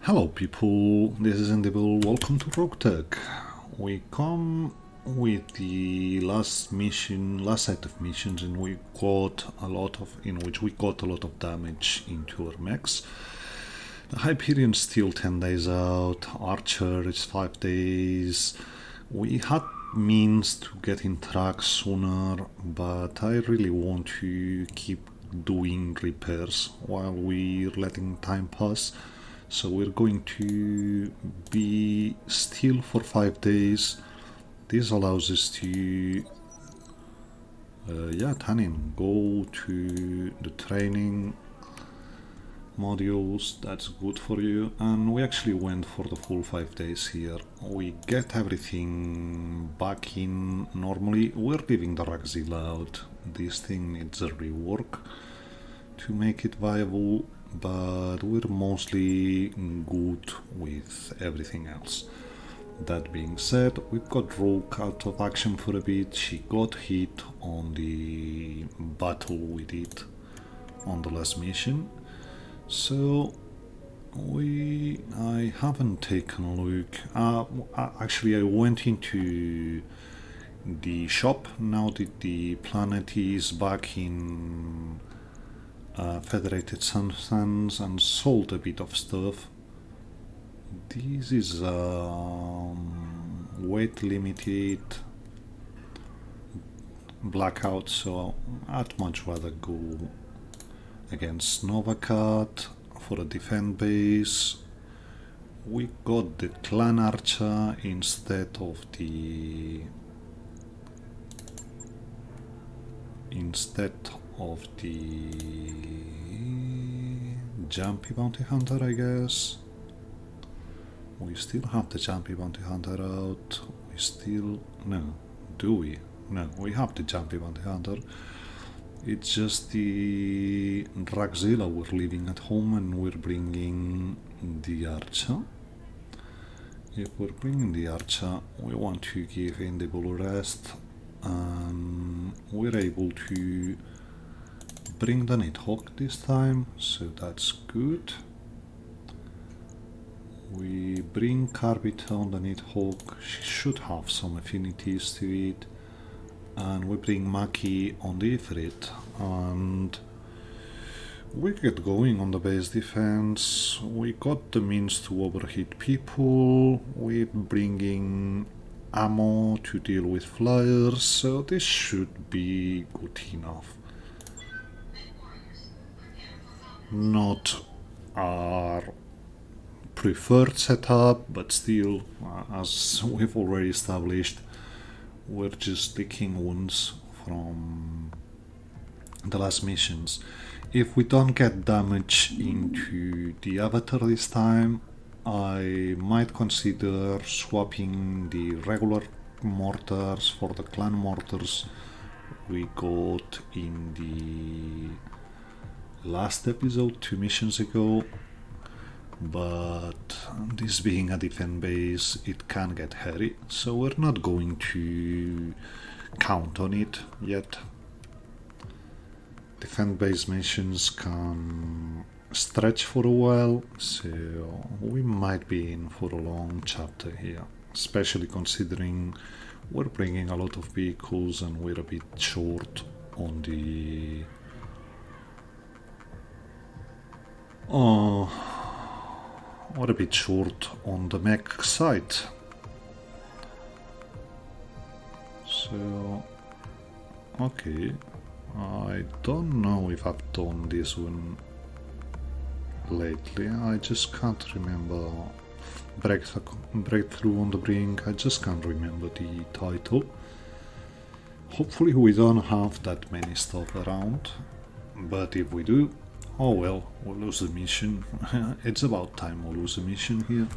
Hello people, this is Individual, welcome to Roguetech. We come with the last set of missions in which we got a lot of damage into our mechs. The Hyperion is still 10 days out, Archer is 5 days. We had means to get in track sooner, but I really want to keep doing repairs while we're letting time pass. So we're going to be still for 5 days. This allows us to Tanin, go to the training modules. That's good for you. And we actually went for the full 5 days here. We get everything back in normally. We're leaving the Roguezilla out. This thing needs a rework to make it viable, but we're mostly good with everything else. That being said, we've got Rogue out of action for a bit. She got hit on the battle we did on the last mission, so I haven't taken a look. Actually, I went into the shop now that the planet is back in Federated Suns and sold a bit of stuff. This is weight limited blackout, so I'd much rather go against Novacat for a defend base. We got the Clan Archer instead of the Jumpy Bounty Hunter, I guess. We still have the Jumpy Bounty Hunter out. No, we have the Jumpy Bounty Hunter. It's just the Roguezilla we're leaving at home and we're bringing the Archer. If we're bringing the Archer, we want to give Individual rest, and we're able to bring the Nighthawk this time, so that's good. We bring Carbita on the Nighthawk, she should have some affinities to it, and we bring Maki on the Ifrit, and we get going on the base defense. We got the means to overhit people, we're bringing ammo to deal with flyers, so this should be good enough. Not our preferred setup, but still, as we've already established, we're just licking wounds from the last missions. If we don't get damage into the avatar this time, I might consider swapping the regular mortars for the clan mortars we got in the last episode 2 missions ago, but this being a defend base, it can get hairy, so we're not going to count on it yet. Defend base missions can stretch for a while, so we might be in for a long chapter here, especially considering we're bringing a lot of vehicles and we're a bit short on the mech side. So, okay, I don't know if I've done this one lately, I just can't remember. Breakthrough on the Brink, I just can't remember the title. Hopefully we don't have that many stuff around, but if we do, oh well, we'll lose the mission. It's about time we'll lose a mission here.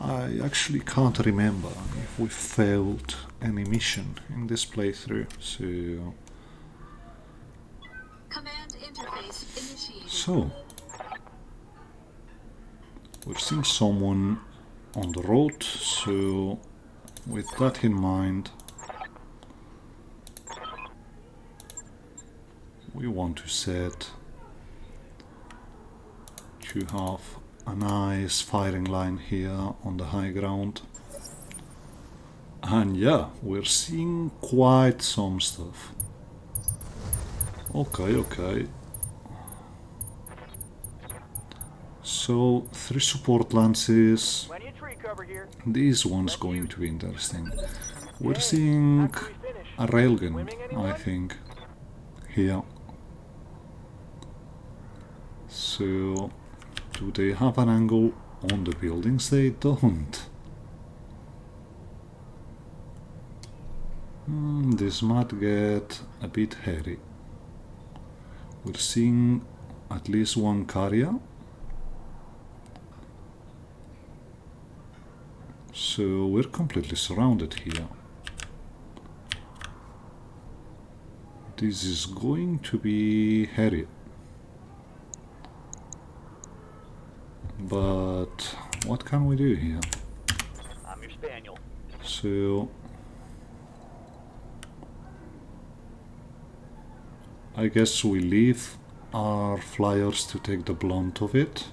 I actually can't remember if we failed any mission in this playthrough, so... Command interface initiated. So, we're seeing someone on the road, so with that in mind, we want to set to have a nice firing line here on the high ground. And yeah, we're seeing quite some stuff. Okay. So 3 support lances. Plenty of tree cover here. This one's going to be interesting. We're seeing a railgun, I think, here. So, do they have an angle on the buildings? They don't. This might get a bit hairy. We're seeing at least one carrier. So we're completely surrounded here. This is going to be hairy. But what can we do here? I'm your spaniel. So I guess we leave our flyers to take the blunt of it.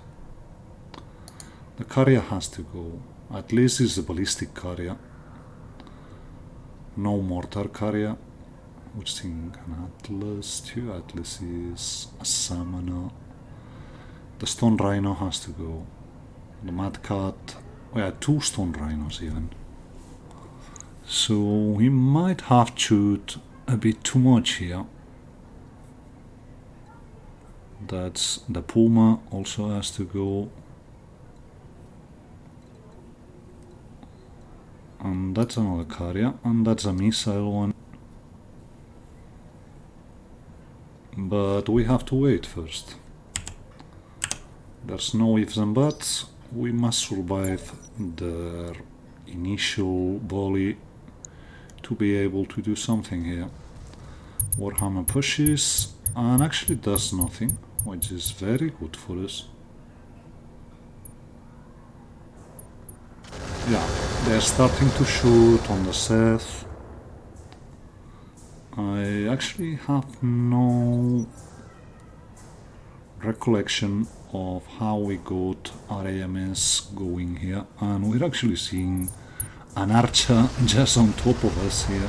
The carrier has to go. At least it's a ballistic carrier. No mortar carrier. Which thing? An Atlas? 2 Atlases, a Summoner. The Stone Rhino has to go. The Mad Cat. Oh yeah, 2 Stone Rhinos even. So we might have to shoot a bit too much here. That's the Puma also has to go. And that's another carrier, and that's a missile one. But we have to wait first. There's no ifs and buts. We must survive their initial volley to be able to do something here. Warhammer pushes and actually does nothing, which is very good for us. Yeah, they're starting to shoot on the Seth. I actually have no recollection of how we got our AMS going here, and we're actually seeing an archer just on top of us here.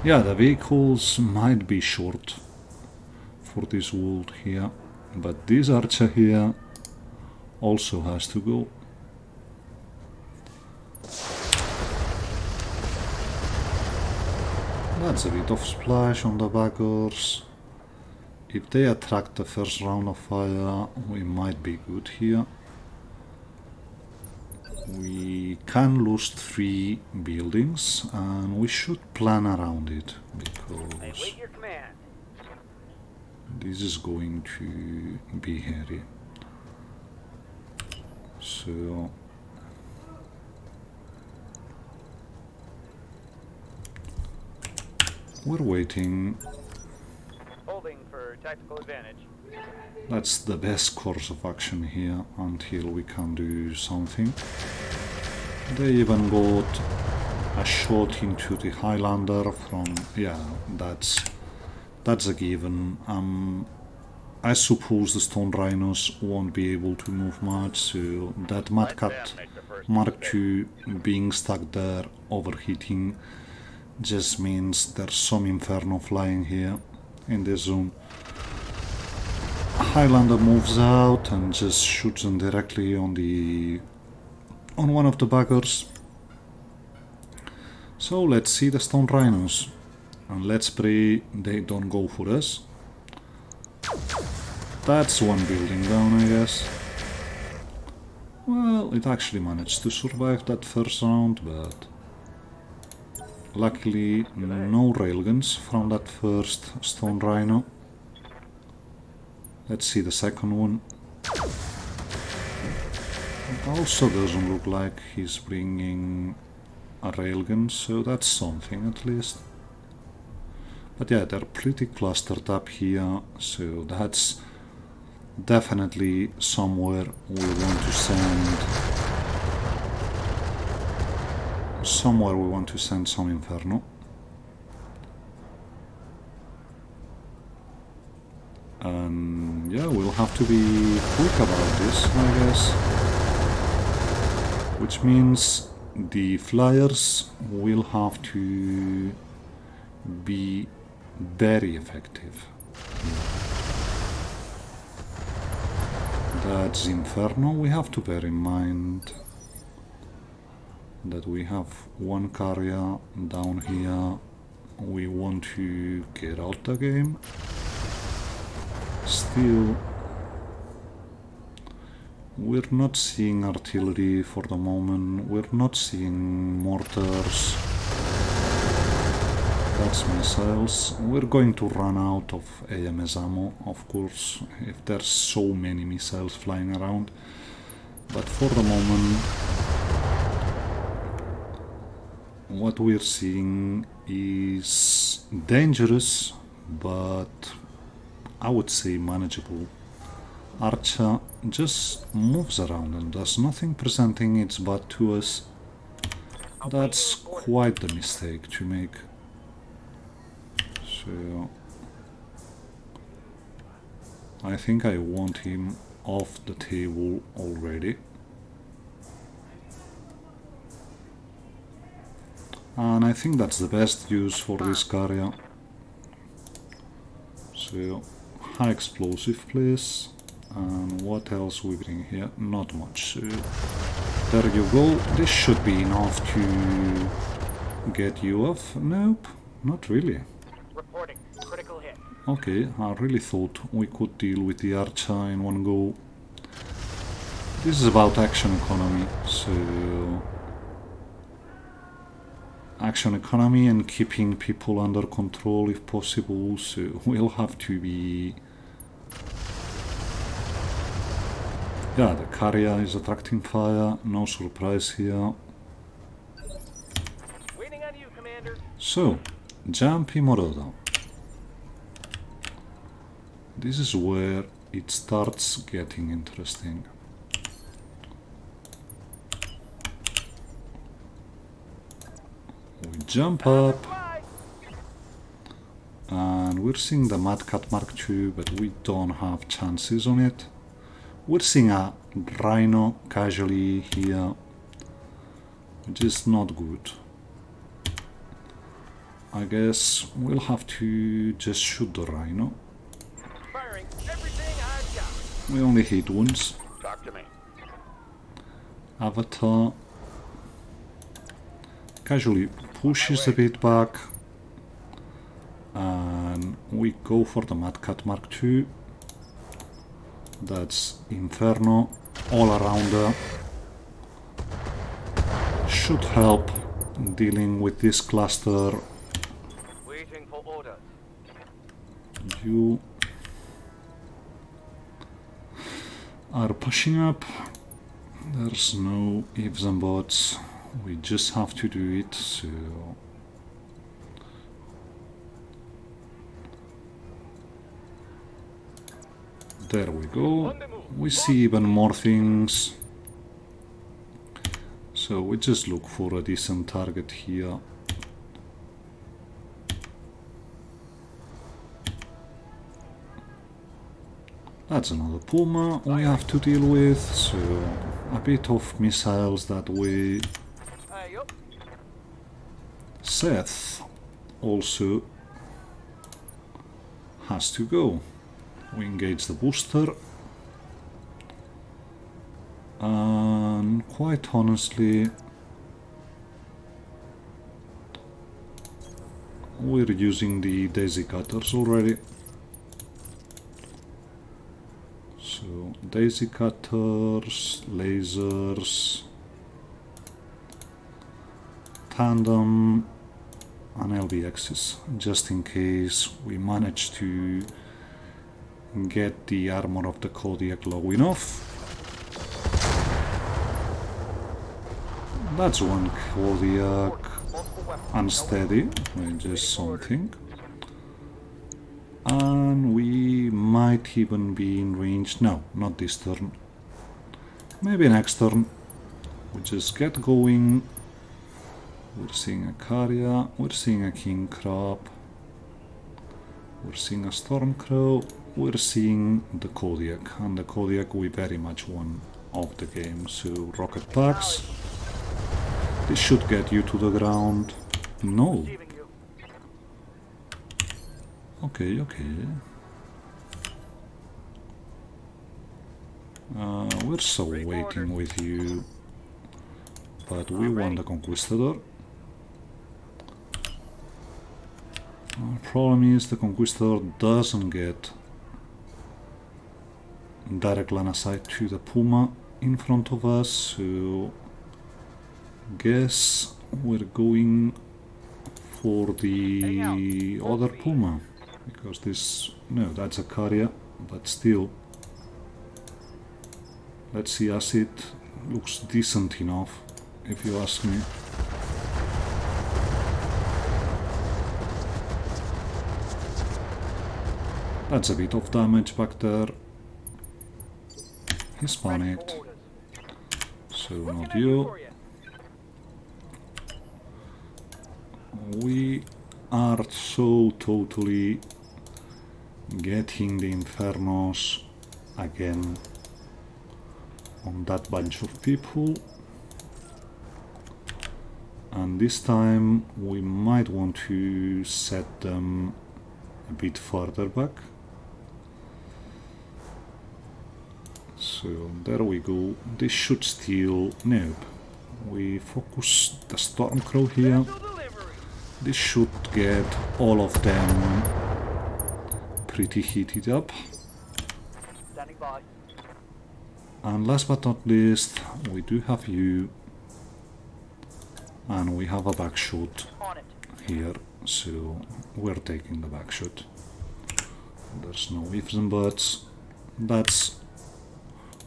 Yeah, the vehicles might be short for this world here, but this archer here also has to go. That's a bit of splash on the backers. If they attract the first round of fire, we might be good here. We can lose 3 buildings and we should plan around it because Wait your command. this is going to be hairy. So we're waiting. Holding for tactical advantage. That's the best course of action here until we can do something. They even got a shot into the Highlander from... yeah, that's a given. I suppose the Stone Rhinos won't be able to move much, so that Mad Cat Mark II being stuck there overheating just means there's some Inferno flying here in this zone. Highlander moves out and just shoots them directly on one of the baggers. So let's see the Stone Rhinos and let's pray they don't go for us. That's one building down, I guess. Well, it actually managed to survive that first round, but luckily no railguns from that first Stone Rhino. Let's see the second one. It also doesn't look like he's bringing a railgun, so that's something at least. But yeah, they're pretty clustered up here, so that's definitely somewhere we want to send. Somewhere we want to send some Inferno. And Yeah, we'll have to be quick about this, I guess. Which means the flyers will have to be very effective. That's Inferno. We have to bear in mind that we have one carrier down here. We want to get out the game. Still, we're not seeing artillery for the moment. We're not seeing mortars. That's missiles. We're going to run out of AMS ammo, of course, if there's so many missiles flying around. But for the moment, what we're seeing is dangerous, but I would say manageable. Archer just moves around and does nothing, presenting its butt to us. That's quite the mistake to make. So I think I want him off the table already. And I think that's the best use for this carrier. So, high explosive please. And what else we bring here? Not much. So, there you go. This should be enough to get you off. Nope, not really. Reporting. Critical hit. Okay, I really thought we could deal with the Archer in one go. This is about action economy, so... action economy and keeping people under control if possible, so we'll have to be... yeah, the carrier is attracting fire, no surprise here. Waiting on you, Commander. So, Jumpy Moroda. This is where it starts getting interesting. We jump up, and we're seeing the Mad Cat Mark II, but we don't have chances on it. We're seeing a Rhino casually here, which is not good. I guess we'll have to just shoot the Rhino. Firing everything I've got. We only hit once. Talk to me. Avatar casually pushes a bit back, and we go for the Mad Cat Mark II. That's Inferno all around her. Should help dealing with this cluster. Waiting for orders. You are pushing up. There's no ifs and buts. We just have to do it, so... there we go. We see even more things. So we just look for a decent target here. That's another Puma we have to deal with, so a bit of missiles that way. Seth also has to go. We engage the booster, and quite honestly we're using the daisy cutters already. So daisy cutters, lasers, tandem and LBXs, just in case we manage to get the armor of the Kodiak low enough. That's one Kodiak unsteady, just something. And we might even be in range. No, not this turn. Maybe next turn. We just get going. We're seeing a Carrier, we're seeing a King Crab, we're seeing a Stormcrow. we're seeing the Kodiak, and the Kodiak we very much won of the game. So rocket packs. This should get you to the ground. No. Receiving you. Okay, okay. We're so waiting with you, but we won the Conquistador. Problem is the Conquistador doesn't get direct line of sight to the Puma in front of us, so guess we're going for the other Puma, because this, no, that's a Carrier, but still, let's see, as it looks decent enough, if you ask me. That's a bit of damage back there. He's panicked, so not you. We are so totally getting the Infernos again on that bunch of people, and this time we might want to set them a bit further back. So there we go. This should still, nope. We focus the Stormcrow here. This should get all of them pretty heated up. Standing by. And last but not least, we do have you, and we have a back shot On it. here, so we're taking the back shot. There's no ifs and buts. That's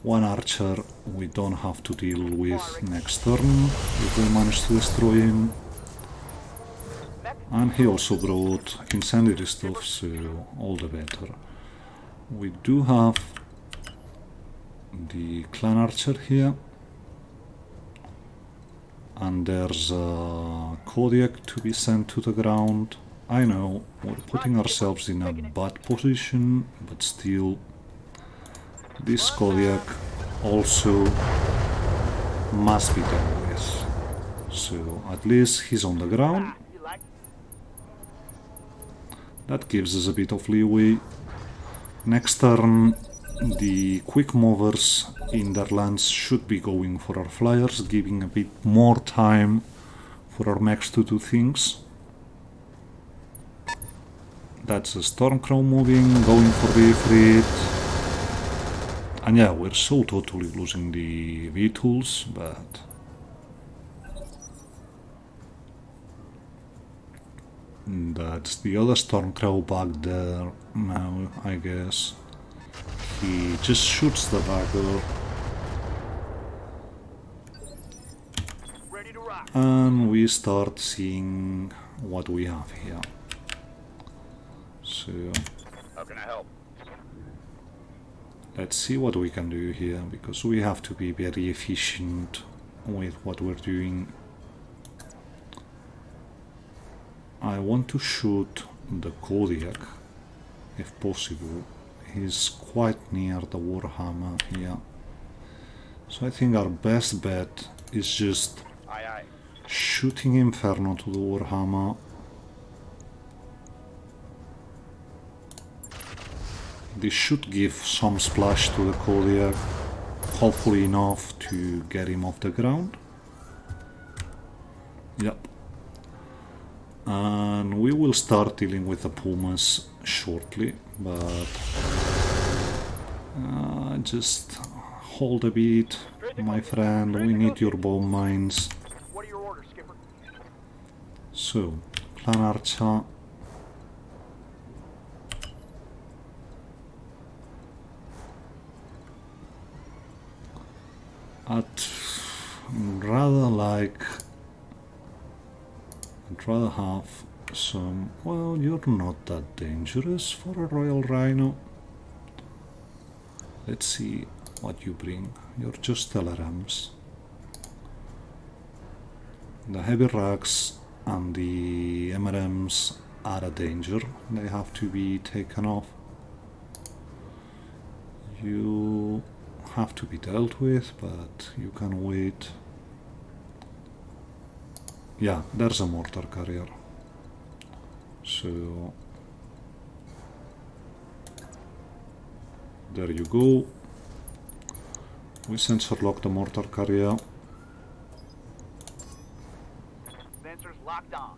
one archer we don't have to deal with next turn if we manage to destroy him. And he also brought incendiary stuff, so all the better. We do have the clan archer here, and there's a Kodiak to be sent to the ground. I know we're putting ourselves in a bad position, but still, this Kodiak also must be dealt with. So at least he's on the ground. That gives us a bit of leeway. Next turn, the quick movers in their lands should be going for our flyers, giving a bit more time for our mechs to do things. That's a Stormcrow moving, going for the Ifrit. And yeah, we're so totally losing the V-tools, but that's the other Stormcrow back there now, I guess. He just shoots the bagger. Ready to rock. And we start seeing what we have here. So How can I help? let's see what we can do here, because we have to be very efficient with what we're doing. I want to shoot the Kodiak, if possible. He's quite near the Warhammer here. So I think our best bet is just Aye, aye. shooting Inferno to the Warhammer. This should give some splash to the Kodiak, hopefully enough to get him off the ground. Yep. And we will start dealing with the Pumas shortly, but just hold a beat, my friend, we need your bomb mines. What are your orders, Skipper? So, Clan Archer. I'd rather have some. Well, you're not that dangerous for a Royal Rhino. Let's see what you bring. You're just LRMs. The heavy racks and the MRMs are a danger. They have to be taken off. You have to be dealt with, but you can wait. Yeah, there's a mortar carrier. So there you go. We sensor lock the mortar carrier. Sensors locked on.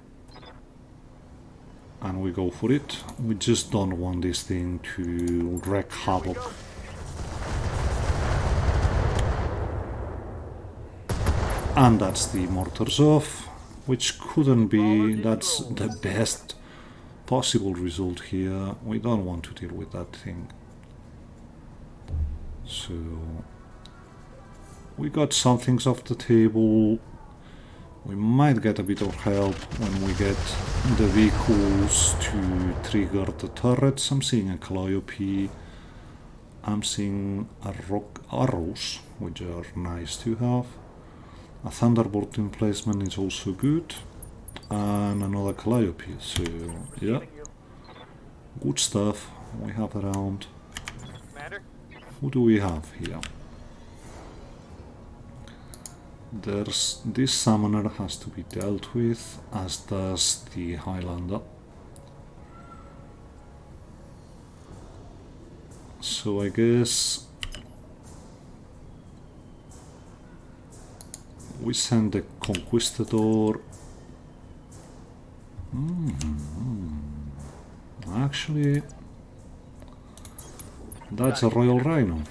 And we go for it. We just don't want this thing to wreak havoc. And that's the mortars off, which couldn't be, that's the best possible result here. We don't want to deal with that thing. So we got some things off the table. We might get a bit of help when we get the vehicles to trigger the turrets. I'm seeing a Calliope. I'm seeing a rock arrows, which are nice to have. A Thunderbolt emplacement is also good. And another Calliope. So yeah, good stuff we have around. Commander? Who do we have here? There's this summoner has to be dealt with, as does the Highlander. So I guess we send the Conquistador. Actually, that's a Royal Rhino.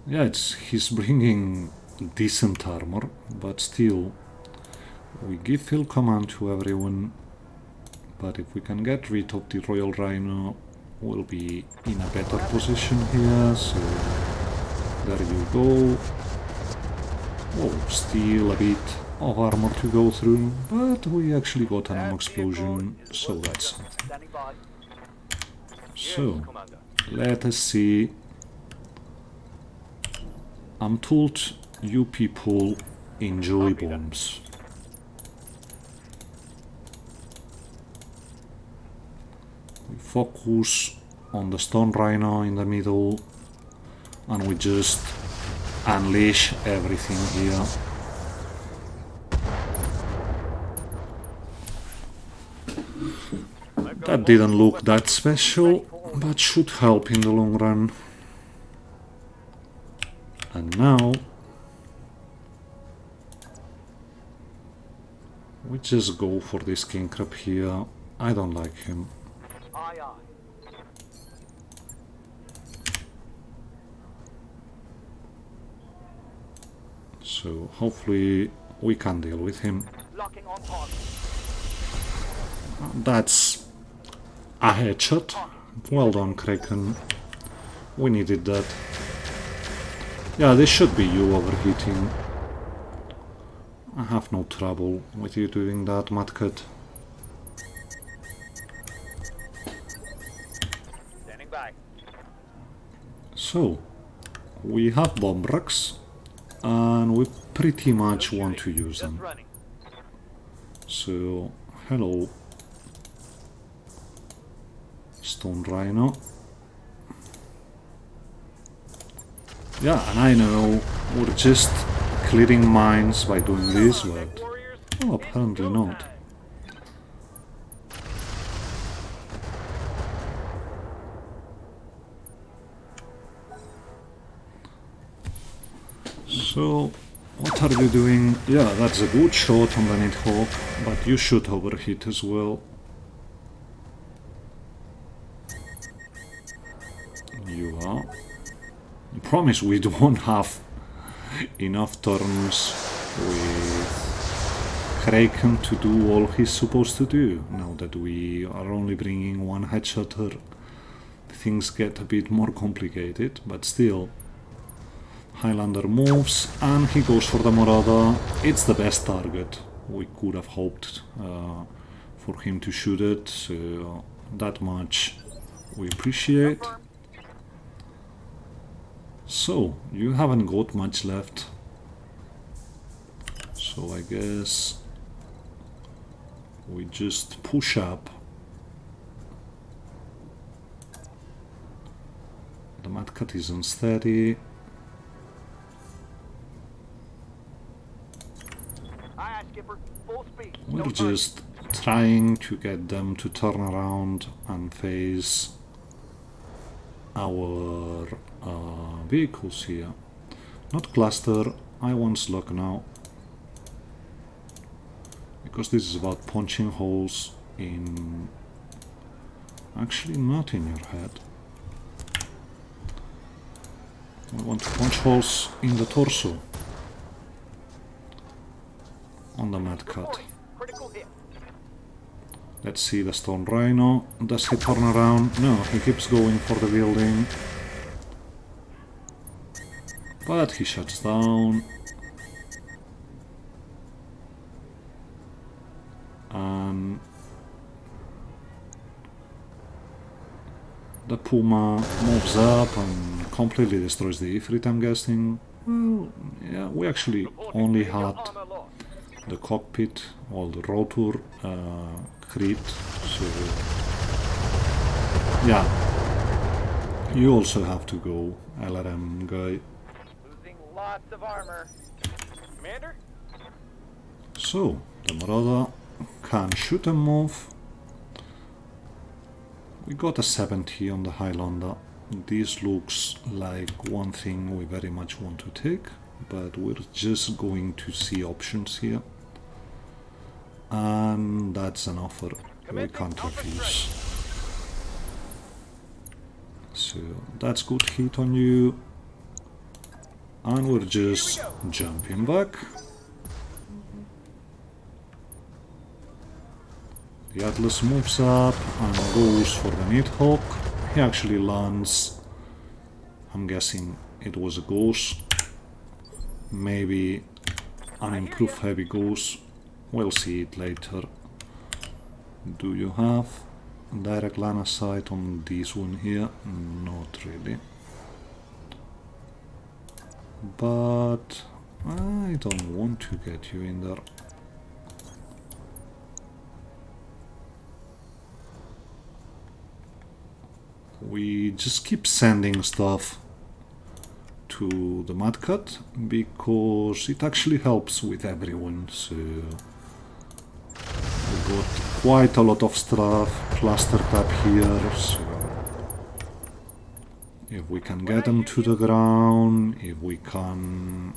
Yeah, he's bringing decent armor, but still, we give full command to everyone. But if we can get rid of the Royal Rhino, we'll be in a better position here. So there you go. Oh, still a bit of armor to go through, but we actually got an ammo explosion, so that's something. Standing by. So, Commander. let us see. I'm told you people enjoy bombs. We focus on the Stone Rhino in the middle and we just unleash everything here. That didn't look that special, but should help in the long run. And now we just go for this king crab here. I don't like him. Aye, aye. So hopefully we can deal with him. Locking on target. That's a headshot. Well done, Kraken. We needed that. Yeah, this should be you overheating. I have no trouble with you doing that, Mudcut. Standing by. So, we have bomb racks, and we pretty much want to use Just them. running. So, hello, Stone Rhino. Yeah, and I know we're just clearing mines by doing this, but Warriors, oh, apparently not. time. So, what are you doing? Yeah, that's a good shot on the Nidhogg, but you should overheat as well. You are. I promise we don't have enough turns with Kraken to do all he's supposed to do. Now that we are only bringing one headshotter, things get a bit more complicated, but still. Highlander moves and he goes for the Marauder. It's the best target. We could have hoped for him to shoot it, so that much we appreciate. So, you haven't got much left. So I guess we just push up. Mudcut is unsteady. Aye, aye, Skipper. Full speed. We're just trying to get them to turn around and face our vehicles here. Not cluster, I want slug now. Because this is about punching holes in... Actually not in your head. We want to punch holes in the torso. On the Mudcut. Critical hit. Let's see the Stone Rhino. Does he turn around? No, he keeps going for the building. But he shuts down. And the Puma moves up and completely destroys the Ifrit, I'm guessing. Well, yeah, we actually only had Armor lost. the cockpit or the rotor crit, so yeah, you also have to go, LRM guy. Losing lots of armor. Commander? So the Marauder can shoot and move. We got a 70 on the Highlander. This looks like one thing we very much want to take, but we're just going to see options here. And that's an offer we can't refuse. So that's good hit on you. And we're just jumping back. The Atlas moves up and goes for the Nighthawk. He actually lands. I'm guessing it was a ghost. Maybe an improved heavy ghost. We'll see it later. Do you have direct line of sight on this one here? Not really. But I don't want to get you in there. We just keep sending stuff to the Mudcut because it actually helps with everyone, so we got quite a lot of stuff clustered up here, so if we can get them to the ground, if we can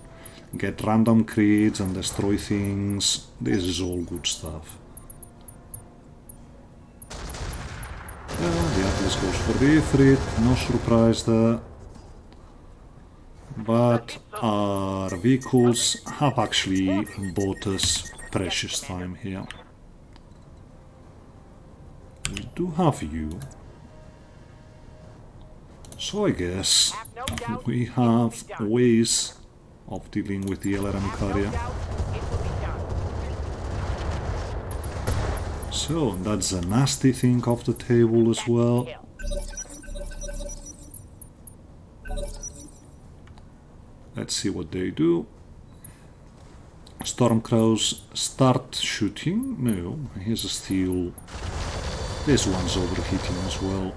get random crits and destroy things, this is all good stuff. The Atlas goes for the Ifrit, no surprise there. But our vehicles have actually bought us precious time here. We do have you. So I guess we have ways of dealing with the LRM carrier. So that's a nasty thing off the table as well. Let's see what they do. Stormcrows start shooting. No, here's a steel. This one's overheating as well.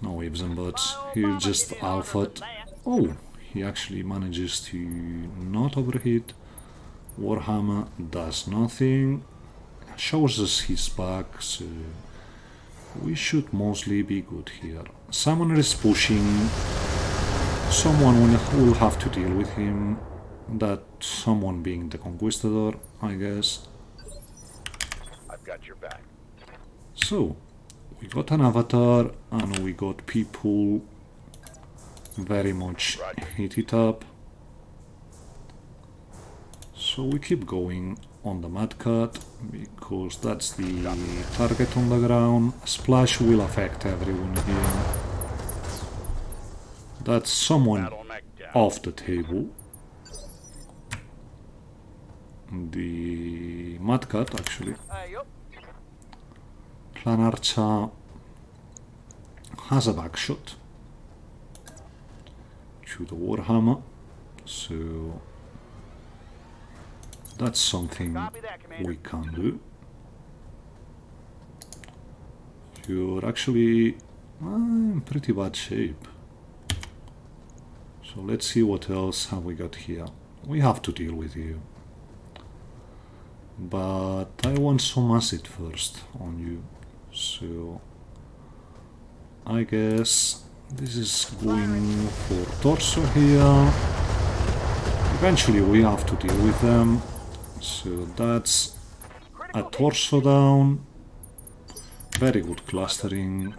No ifs and buts. He just alphaed. Oh, he actually manages to not overheat. Warhammer does nothing. Shows us his back, so we should mostly be good here. Summoner is pushing. Someone will have to deal with him. That someone being the Conquistador, I guess. I've got your back. So, we got an avatar and we got people very much hit it up. So we keep going on the Mudcut because that's the target on the ground. Splash will affect everyone here. That's someone off the table. The Mudcut actually. Clan Archer has a backshot to the Warhammer, so that's something we can do. You're actually I'm in pretty bad shape. So let's see what else have we got here. We have to deal with you. But I want some acid first on you. So I guess this is going for torso here. Eventually we have to deal with them. So that's a torso down. Very good clustering.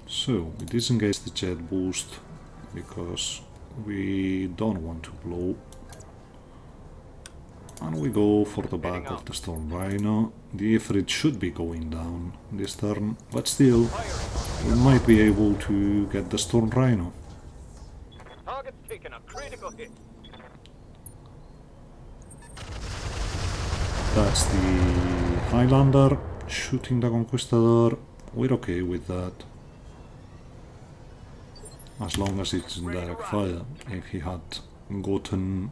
So we disengage the jet boost because we don't want to blow. And we go for the back of the Storm Rhino. The Ifrit should be going down this turn, but still, we might be able to get the Storm Rhino. Target's taking a critical hit. That's the Highlander shooting the Conquistador. We're okay with that. As long as it's in direct fire. If he had gotten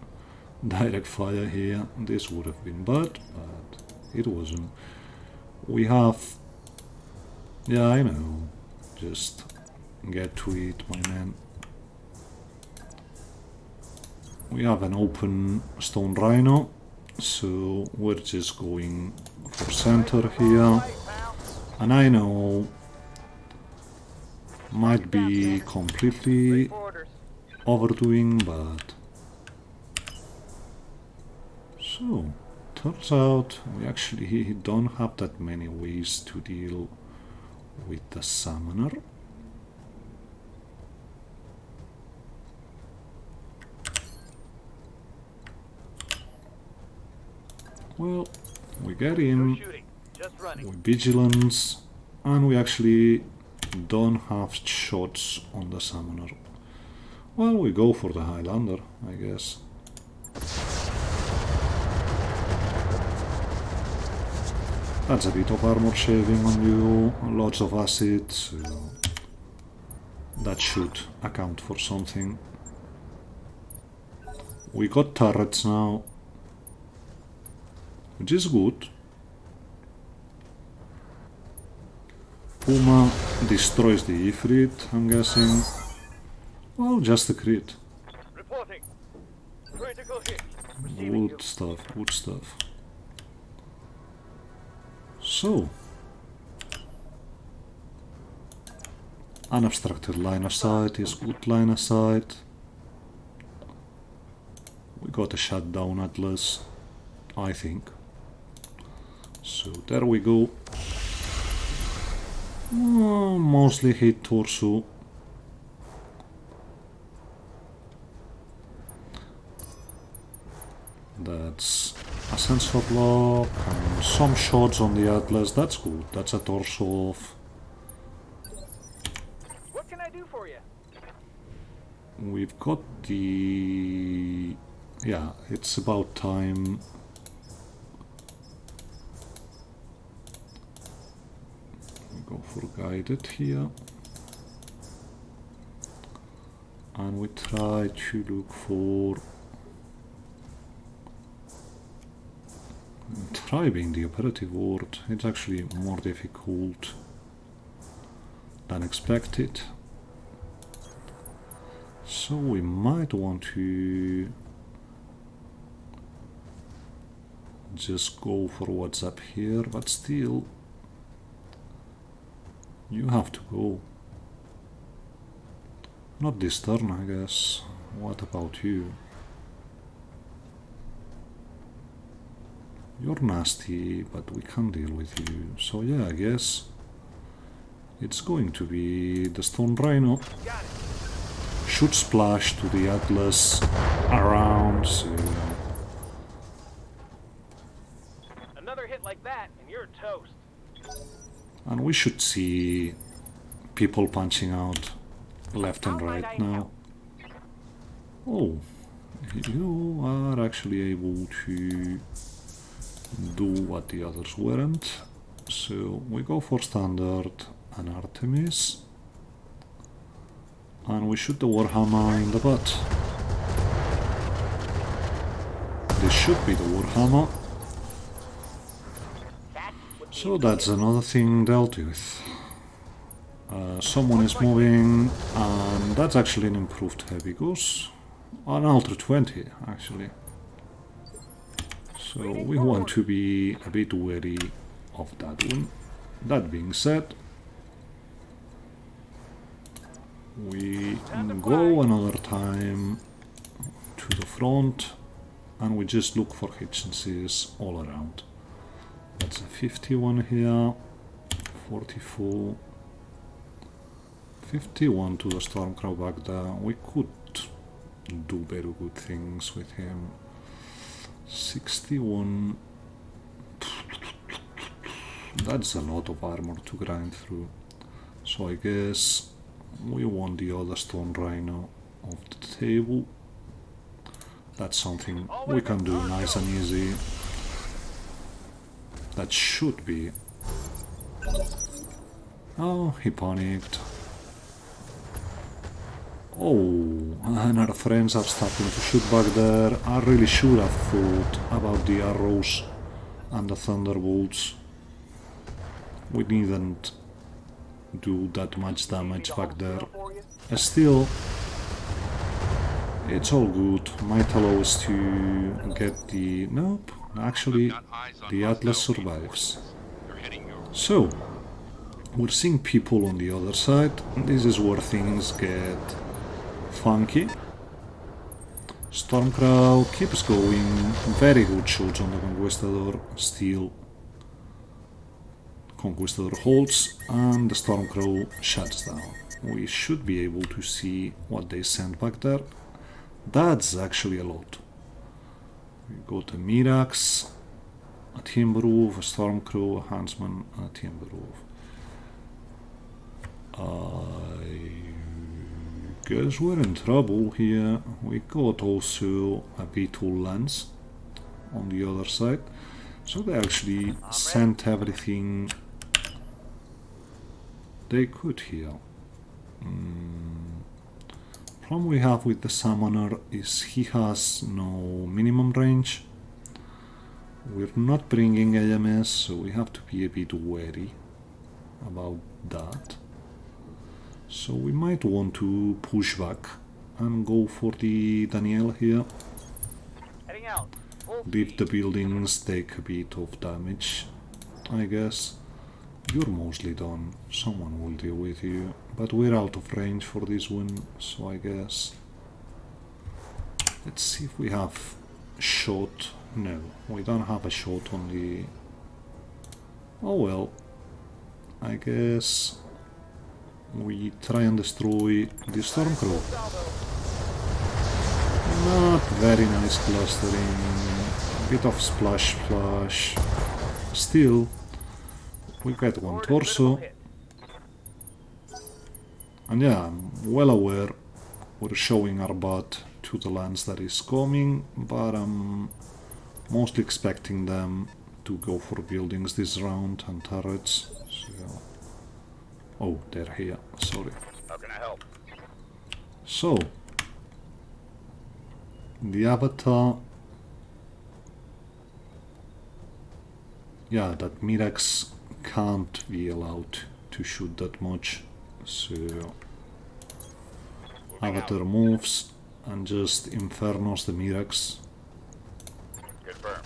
direct fire here, this would have been bad, but it wasn't. We have... Yeah, I know. Just get to it, my man. We have an open Stone Rhino, so we're just going for center here. And I know might be completely overdoing, but so turns out we actually don't have that many ways to deal with the summoner. Well, we get in with vigilance, and we actually don't have shots on the summoner. Well, we go for the Highlander, I guess. That's a bit of armor shaving on you, lots of acid, so that should account for something. We got turrets now, which is good. Puma destroys the Ifrit, I'm guessing. Well, just a crit. Reporting. Critical hit. Good stuff, good stuff. So, unobstructed line of sight is good line of sight. We got a shutdown Atlas, I think. So there we go. Mostly hit torso. That's a sensor block and some shots on the Atlas. That's good. That's a torso off. What can I do for you? We've got the... Yeah, it's about time. We go for guided here. And we try to look for... Try being the operative word. It's actually more difficult than expected. So we might want to just go for what's up here, but still you have to go. Not this turn, I guess. What about you? You're nasty, but we can't deal with you. So yeah, I guess it's going to be the Stone Rhino. Should splash to the Atlas around, so... Another hit like that, and you're toast. And we should see people punching out left and right now. Oh, you are actually able to do what the others weren't. So we go for standard and Artemis. And we shoot the Warhammer in the butt. This should be the Warhammer. So that's another thing dealt with. Someone is moving, and that's actually an improved heavy goose. An Ultra 20, actually. So we want to be a bit wary of that one. That being said, we go another time to the front and we just look for hitchances all around. That's a 51 here, 44, 51 to the Stormcrow back there. We could do very good things with him. 61. That's a lot of armor to grind through. So I guess we want the other Stone Rhino off the table. That's something we can do nice and easy. That should be. Oh, he panicked. Oh, and our friends are starting to shoot back there. I really should have thought about the arrows and the thunderbolts. We needn't do that much damage back there. Still, it's all good. Might allow us to get the... Nope, actually, the Atlas survives. So, we're seeing people on the other side. This is where things get funky. Stormcrow keeps going. Very good shots on the Conquistador. Still, Conquistador holds and the Stormcrow shuts down. We should be able to see what they sent back there. That's actually a lot. We got a Mirax, a Timberwolf, a Stormcrow, a Huntsman, and a Timberwolf. I guess we're in trouble here. We got also a V2 lens on the other side. So they actually sent everything they could here. Problem we have with the Summoner is he has no minimum range. We're not bringing AMS, so we have to be a bit wary about that. So we might want to push back and go for the Danielle here. Heading out. Leave the buildings, take a bit of damage, I guess. You're mostly done, someone will deal with you, but we're out of range for this one, so I guess... Let's see if we have shot. No, we don't have a shot on the... Oh well, I guess we try and destroy the Stormcrow. Not very nice clustering, a bit of splash. Still, we get one torso. And yeah, I'm well aware we're showing our butt to the lance that is coming, but I'm mostly expecting them to go for buildings this round and turrets. So, oh, they're here, sorry. How can I help? So, the Avatar... Yeah, that Mirax can't be allowed to shoot that much, so Avatar moves and just infernos the Mirax. Confirm.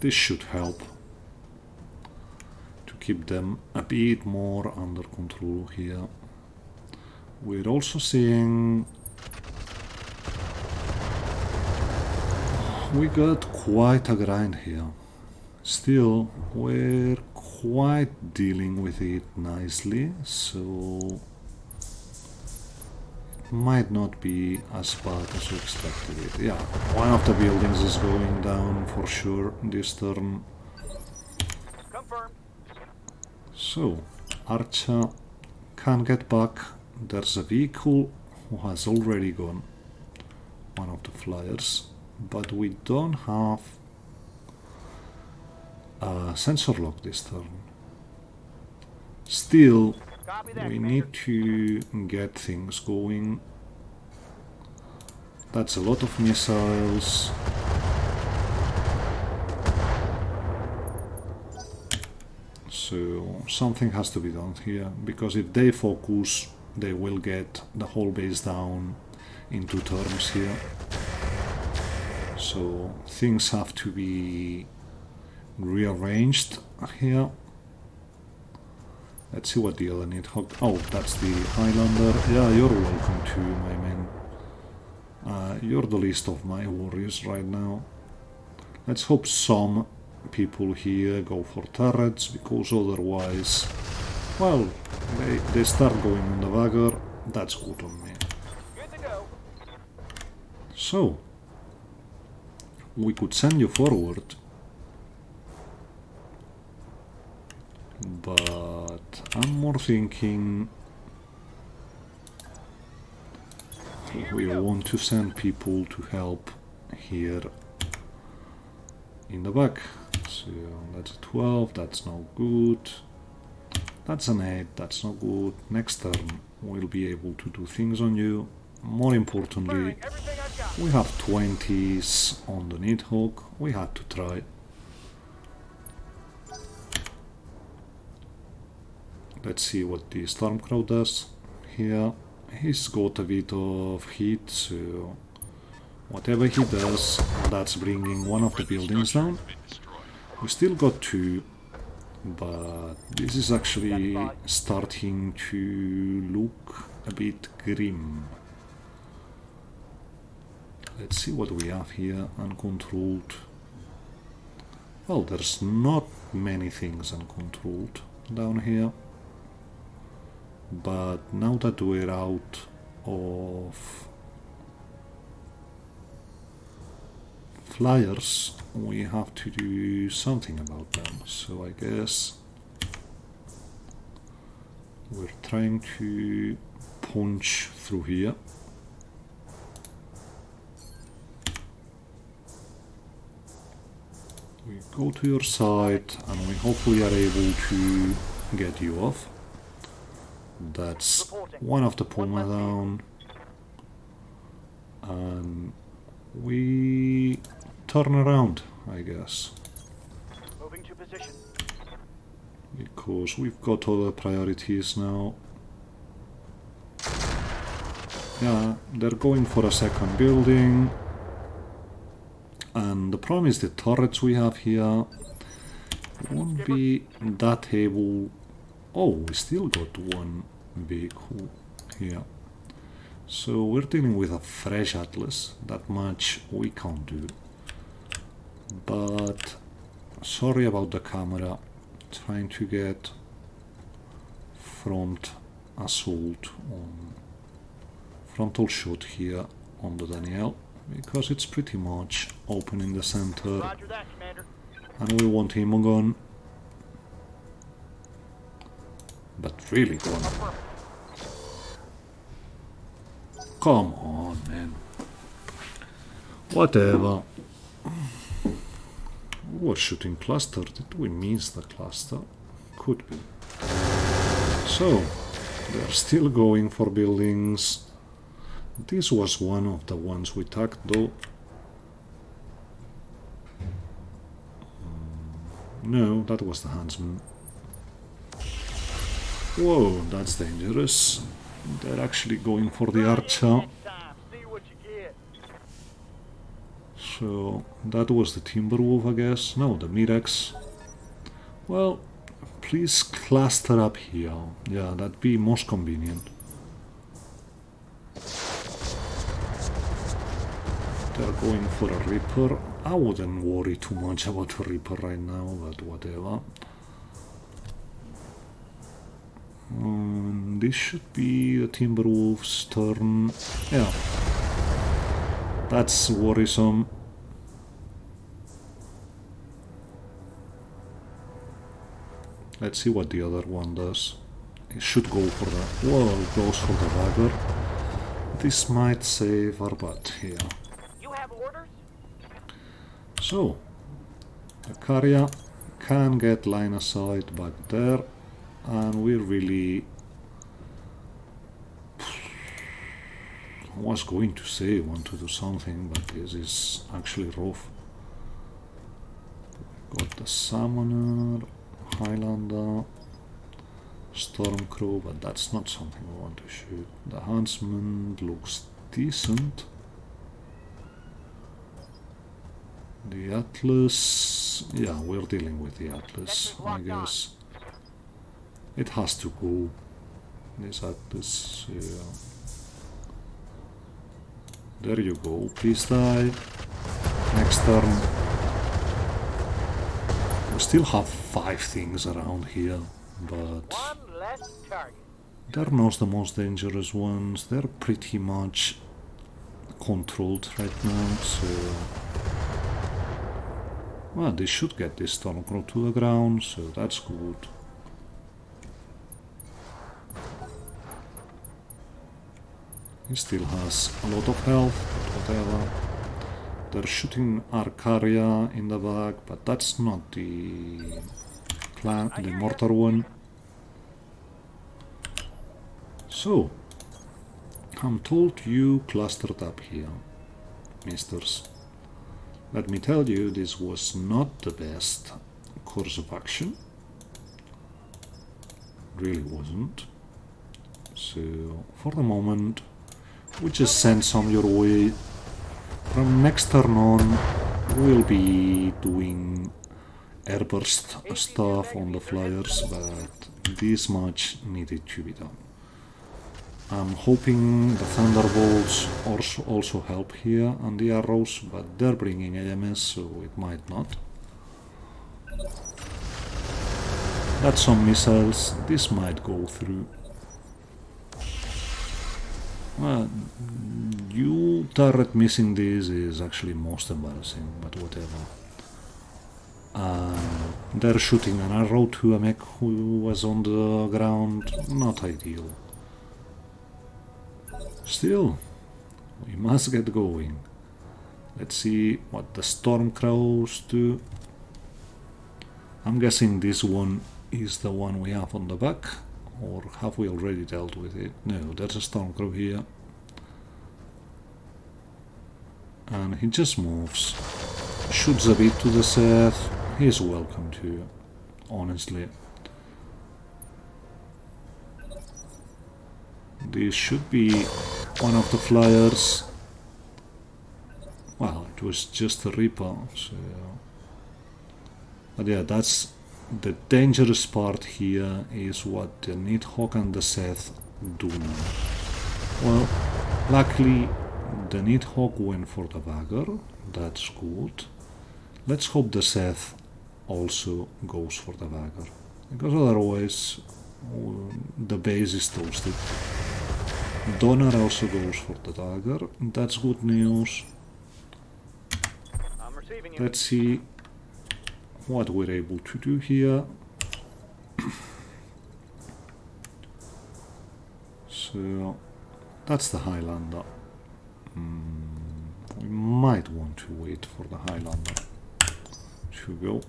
This should help to keep them a bit more under control here. We're also seeing we got quite a grind here. Still, we're quite dealing with it nicely, so it might not be as bad as we expected it. Yeah, one of the buildings is going down for sure this turn. Confirmed. So, Archer can get back. There's a vehicle who has already gone, one of the flyers, but we don't have a sensor lock this turn. Still, Copy that, we Commander. need to get things going. That's a lot of missiles. So something has to be done here, because if they focus, they will get the whole base down in 2 turns here. So things have to be rearranged here. Let's see what the other Nidhogg... Oh, that's the Highlander. Yeah, you're welcome too, my man. You're the least of my worries right now. Let's hope some people here go for turrets, because otherwise, well, they start going on the Vagger. That's good on me. Good to go. So, we could send you forward, but I'm more thinking we want to send people to help here in the back. So that's a 12, that's no good. That's an 8, that's no good. Next turn we'll be able to do things on you. More importantly, we have 20s on the Nidhogg. We had to try. Let's see what the Stormcrow does here. He's got a bit of heat, so whatever he does, that's bringing one of the buildings down. We still got 2, but this is actually starting to look a bit grim. Let's see what we have here. Uncontrolled. Well, there's not many things uncontrolled down here. But now that we're out of flyers, we have to do something about them. So I guess we're trying to punch through here. We go to your side and we hopefully are able to get you off. That's one of the Puma down. And we turn around, I guess. Moving to position. Because we've got other priorities now. Yeah, they're going for a second building. And the problem is the turrets we have here won't be that able. Oh, we still got one vehicle here. So we're dealing with a fresh Atlas. That much we can't do. But sorry about the camera. Trying to get front assault on frontal shot here on the Danielle, because it's pretty much open in the center. Roger that, Commander. And we want him gone. But really gone. Come on, man. Whatever. We were shooting cluster. Did we miss the cluster? Could be. So, they're still going for buildings. This was one of the ones we tagged though. No, that was the Huntsman. Whoa, that's dangerous. They're actually going for the Archer. So, that was the Timberwolf, I guess. No, the Mirex. Well, please cluster up here. Yeah, that'd be most convenient. They're going for a Reaper. I wouldn't worry too much about a Reaper right now, but whatever. This should be the Timberwolf's turn. Yeah. That's worrisome. Let's see what the other one does. It should go for the... Well, it goes for the Dagger. This might save our butt here. You have orders? So, the Carrier can get line of sight back there, and we really... was going to say want to do something, but this is actually rough. Got the Summoner, Highlander, Stormcrow, but that's not something we want to shoot. The Huntsman looks decent. The Atlas, yeah, we're dealing with the Atlas, I guess. It has to go. This Atlas, yeah. There you go, please die. Next turn. We still have 5 things around here, but One less target. they're not the most dangerous ones. They're pretty much controlled right now, so... Well, they should get this Stormcrow to the ground, so that's good. He still has a lot of health, but whatever. They're shooting Arcaria in the back, but that's not the mortar one. So, I'm told you clustered up here, misters. Let me tell you, this was not the best course of action. Really wasn't. So, for the moment, we just send some your way. From next turn on, we'll be doing airburst stuff on the flyers, but this much needed to be done. I'm hoping the Thunderbolts also help here, and the arrows, but they're bringing AMS, so it might not. That's some missiles, this might go through. Well, you turret missing this is actually most embarrassing, but whatever. They're shooting an arrow to a mech who was on the ground, not ideal. Still, we must get going. Let's see what the Stormcrows do. I'm guessing this one is the one we have on the back, or have we already dealt with it? No, there's a Stormcrow here. And he just moves, shoots a bit to the south. He's welcome to, honestly. This should be one of the flyers. Well, it was just a Reaper, so... But yeah, that's the dangerous part here, is what the Nidhogg and the Seth do now. Well, luckily the Nidhogg went for the Bagger, that's good. Let's hope the Seth also goes for the Bagger, because otherwise the base is toasted. Donner also goes for the Dagger, that's good news. Let's see what we're able to do here. So that's the Highlander. We might want to wait for the Highlander to go,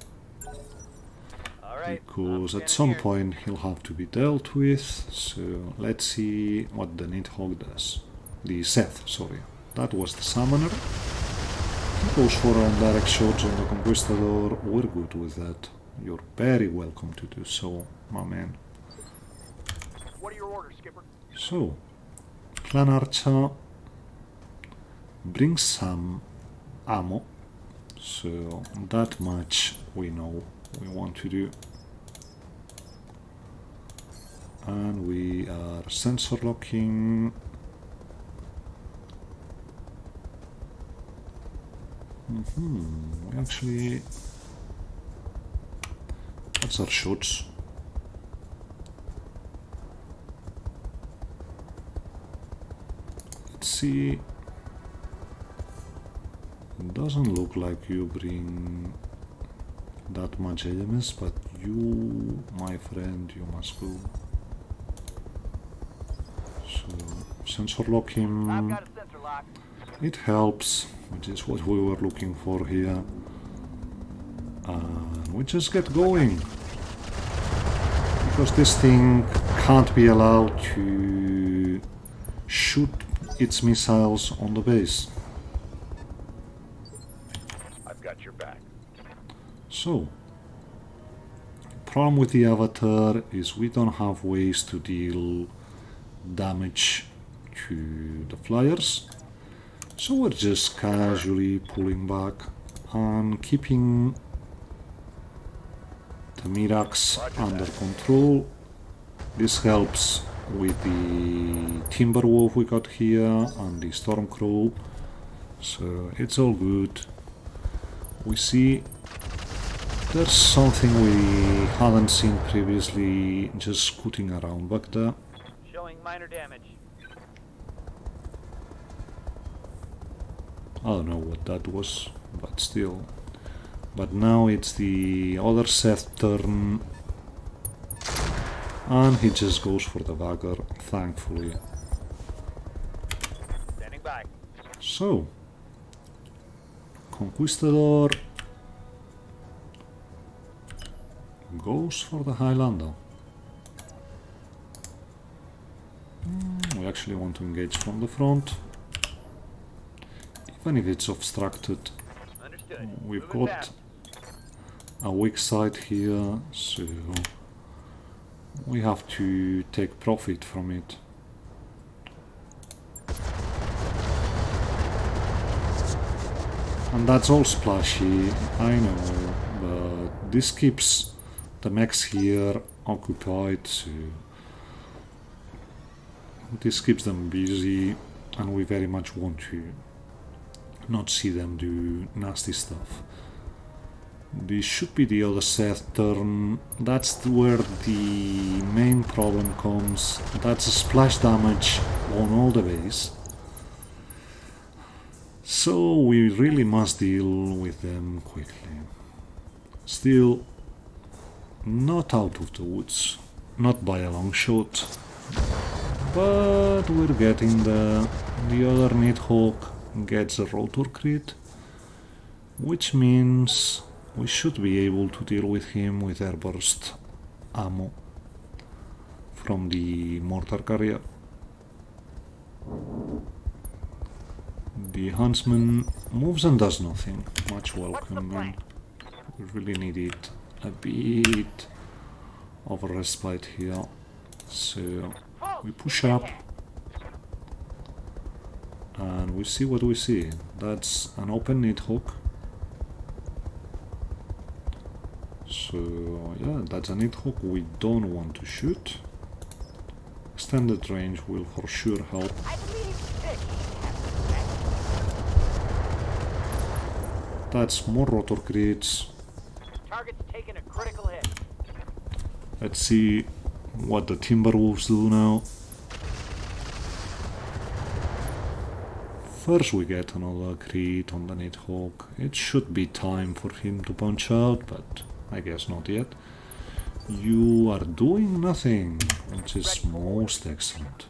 because at some point he'll have to be dealt with. So let's see what the Nidhogg does. The Seth, sorry, that was the Summoner. He goes for direct shots on the Conquistador. We're good with that. You're very welcome to do so, my man. What are your orders, Skipper? So, Clan Archer brings some ammo, so that much we know we want to do. And we are sensor locking. We actually... That's our shots. Let's see. It doesn't look like you bring that much AMS, but you, my friend, you must go. So, sensor lock him. I've got a sensor lock. It helps, which is what we were looking for here. And we just get going, because this thing can't be allowed to shoot its missiles on the base. I've got your back. So, problem with the Avatar is we don't have ways to deal damage to the flyers, so we're just casually pulling back and keeping the Mirax under control. This helps with the Timberwolf we got here and the Stormcrow, so it's all good. We see there's something we hadn't seen previously just scooting around back there. Showing minor damage. I don't know what that was, but still. But now it's the other Seth turn, and he just goes for the Vagger, thankfully. Standing by. So, Conquistador goes for the Highlander. We actually want to engage from the front, even if it's obstructed. Understood. We've Moving got fast. a weak side here, so we have to take profit from it. And that's all splashy, I know, but this keeps the mechs here occupied, so this keeps them busy, and we very much want to not see them do nasty stuff. This should be the other Seth turn. That's where the main problem comes. That's a splash damage on all the base. So we really must deal with them quickly. Still, not out of the woods, not by a long shot, but we're getting there. The other Nighthawk gets a rotor crit, which means we should be able to deal with him with airburst ammo from the mortar carrier. The Huntsman moves and does nothing. Much welcome, man. We really needed a bit of a respite here. So we push up and we see what we see. That's an open Nighthawk. So yeah, that's a Nighthawk we don't want to shoot. Extended range will for sure help. That's more rotor crits. Target's taking a critical hit. Let's see what the Timberwolves do now. First we get another crit on the Nighthawk. It should be time for him to punch out, but I guess not yet. You are doing nothing, which is most excellent.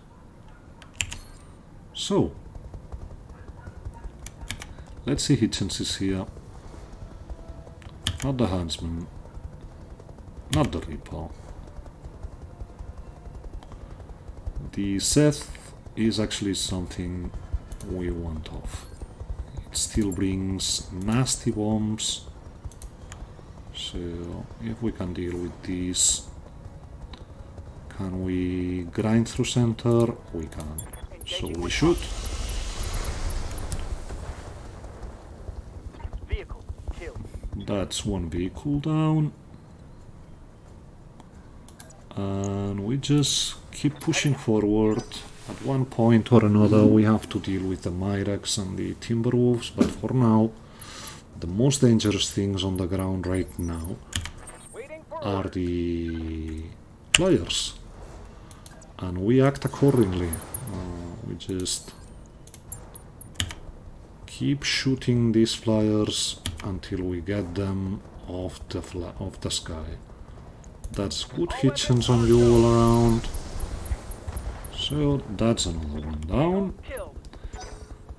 So, let's see hit chances here. Not the Huntsman, not the Reaper. The Seth is actually something we want off. It still brings nasty bombs, so if we can deal with these, can we grind through center? We can, so we shoot. Vehicle killed. That's one vehicle down, and we just keep pushing forward. At one point or another we have to deal with the Myrax and the Timberwolves, but for now the most dangerous things on the ground right now are the flyers, and we act accordingly. We just keep shooting these flyers until we get them off the sky. That's good hit chance on you all around. So that's another one down,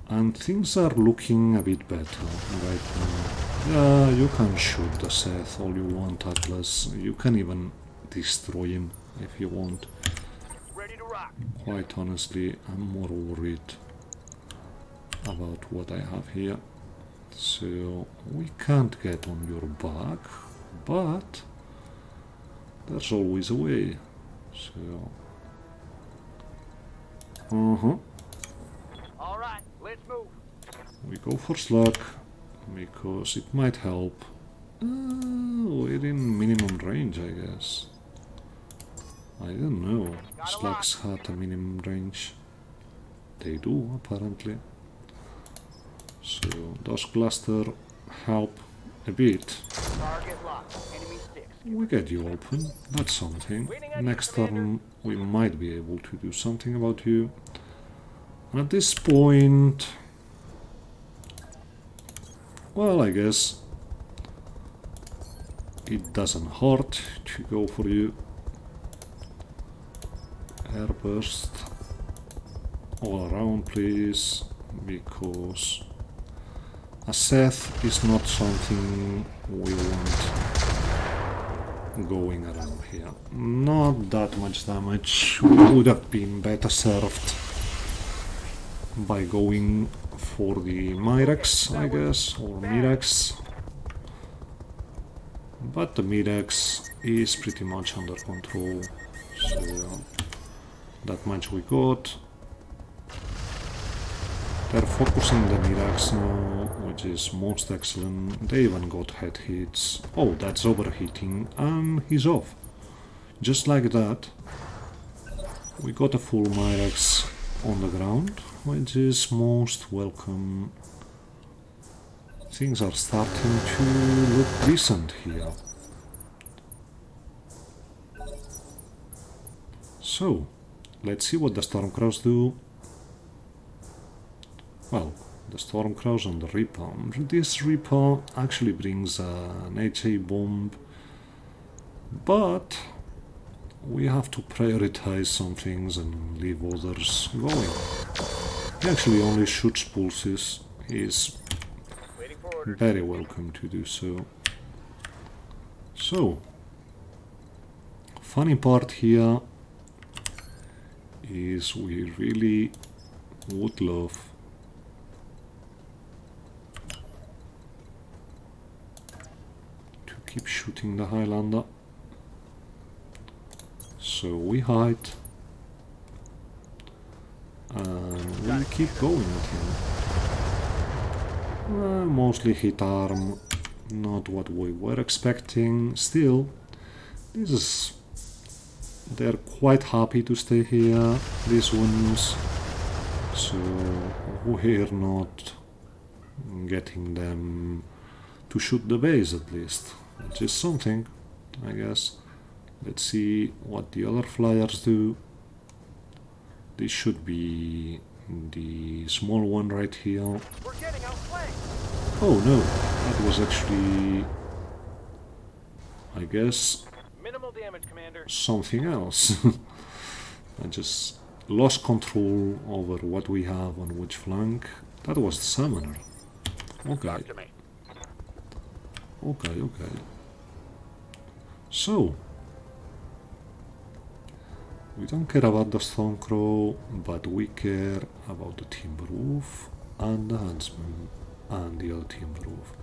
and things are looking a bit better right now. Yeah, you can shoot the Seth all you want, Atlas. You can even destroy him if you want. Ready to rock. Quite honestly, I'm more worried about what I have here. So we can't get on your back, but there's always a way. So All right, let's move. we go for slug because it might help. We're in minimum range, I guess. I don't know. Slugs had a minimum range. They do, apparently. So those cluster help a bit. Target locked. Enemy 6. We get you open. That's something. Next turn we might be able to do something about you. At this point, well, I guess it doesn't hurt to go for you. Air burst all around, please, because a Seth is not something we want going around here. Not that much damage. We would have been better served by going for the Myrex, I guess, or Mirax. But the Mirax is pretty much under control, so that much we got. They're focusing the Mirax now, which is most excellent. They even got head hits. Oh, that's overheating, and he's off. Just like that, we got a full Mirax on the ground, which is most welcome. Things are starting to look decent here. So, let's see what the Stormcrows do. Well, the Stormcrows on the Reaper. This Reaper actually brings an HA bomb, but we have to prioritize some things and leave others going. He actually only shoots pulses. He's very welcome to do so. So, funny part here is we really would love to keep shooting the Highlander. So we hide and we keep going at him. Mostly hit arm, not what we were expecting. Still, this is... they're quite happy to stay here, these ones, so we're not getting them to shoot the base at least, which is something, I guess. Let's see what the other flyers do. This should be the small one right here. We're getting outflanked. Oh no, that was actually, I guess, Minimal damage, Commander. something else. I just lost control over what we have on which flank. That was the summoner. Okay. Okay. So, we don't care about the Stormcrow, but we care about the Timber Wolf and the Huntsman and the other Timber Wolf.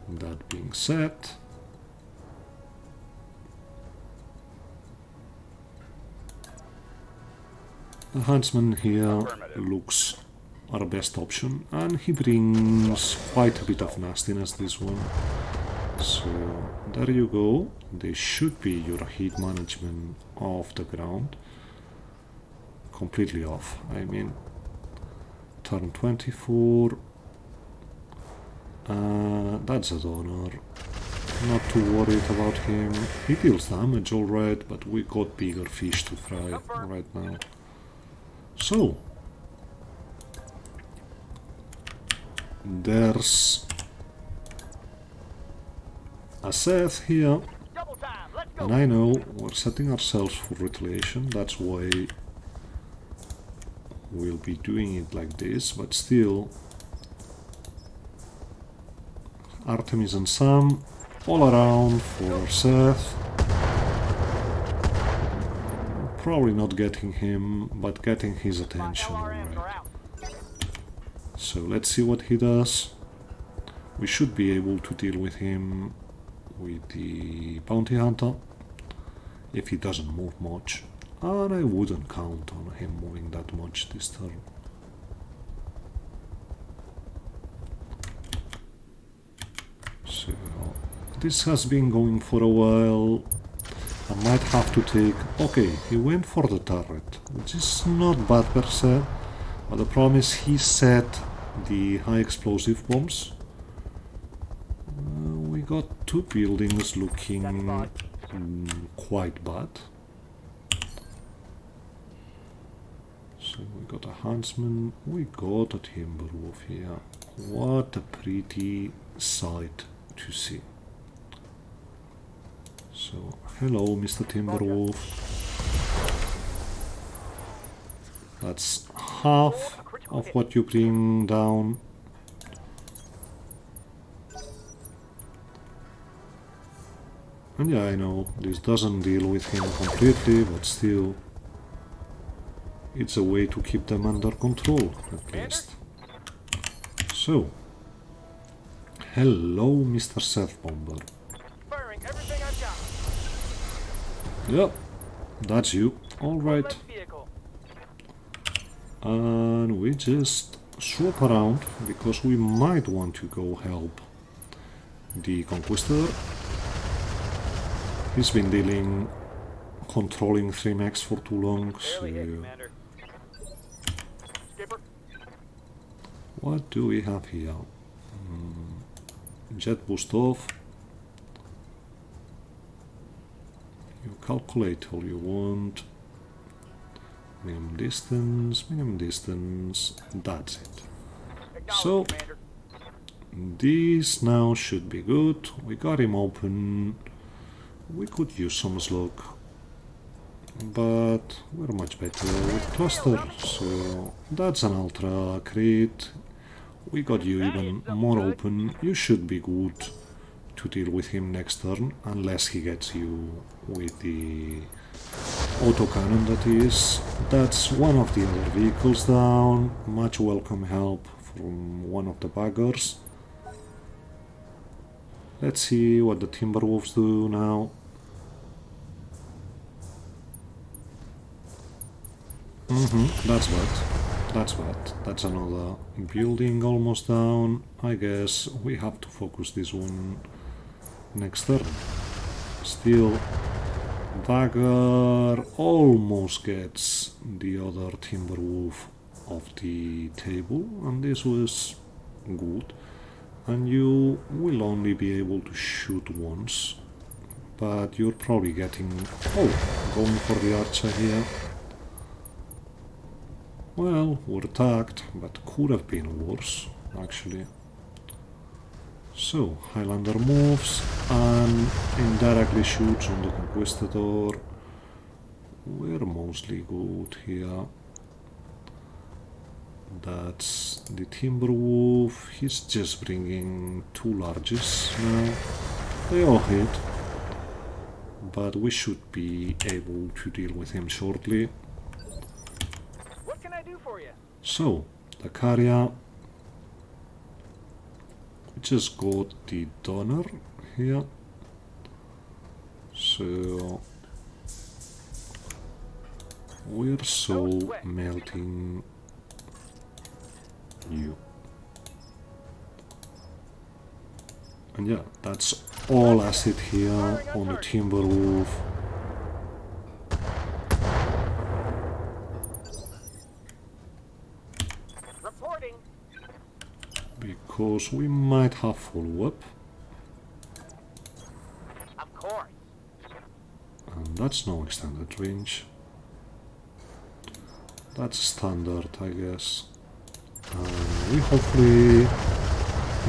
That being said, the Huntsman here looks our best option, and he brings quite a bit of nastiness, this one. So there you go. This should be your heat management off the ground. Completely off, I mean. Turn 24. That's a donor. Not too worried about him. He deals damage alright, but we got bigger fish to fry right now. So, there's a Seth here, and I know we're setting ourselves for retaliation, that's why we'll be doing it like this, but still, Artemis and Sam all around for Seth. Probably not getting him, but getting his attention, right. So let's see what he does. We should be able to deal with him with the bounty hunter if he doesn't move much, and I wouldn't count on him moving that much this turn. So this has been going for a while. I might have to take... Okay, he went for the turret, which is not bad per se, but the problem is he set the high explosive bombs. We got two buildings looking quite bad. So we got a huntsman, we got a timber wolf here. What a pretty sight to see. So, hello, Mr. Timberwolf. That's half of what you bring down. And yeah, I know, this doesn't deal with him completely, but still, it's a way to keep them under control, at least. So, hello, Mr. Seth Bomber. Firing everything I've got. Yep, that's you. Alright. Left vehicle. And we just swap around because we might want to go help the Conquistador. He's been controlling 3 mechs for too long, so... Barely hit, Commander. Skipper. What do we have here? Jet boost off. You calculate all you want. Minimum distance, that's it. So, Commander. this now should be good. We got him open. We could use some slug, but we're much better with cluster, so that's an ultra crit. We got you even more open. You should be good to deal with him next turn, unless he gets you with the autocannon, that is. That's one of the other vehicles down. Much welcome help from one of the baggers. Let's see what the Timberwolves do now. That's bad. That's bad. That's another building almost down. I guess we have to focus this one next turn. Still, Dagger almost gets the other Timberwolf off the table, and this was good. And you will only be able to shoot once, but you're probably getting... Oh, going for the archer here. Well, we're attacked, but could have been worse, actually. So, Highlander moves and indirectly shoots on the Conquistador. We're mostly good here. That's the Timberwolf. He's just bringing 2 larges now. They all hit, but we should be able to deal with him shortly. What can I do for you? So, the Carrier. We just got the Donner here. So, we're so melting you. And yeah, that's all acid here on the Timberwolf. Reporting. Because we might have follow-up. Of course. And that's no extended range. That's standard, I guess. And we hopefully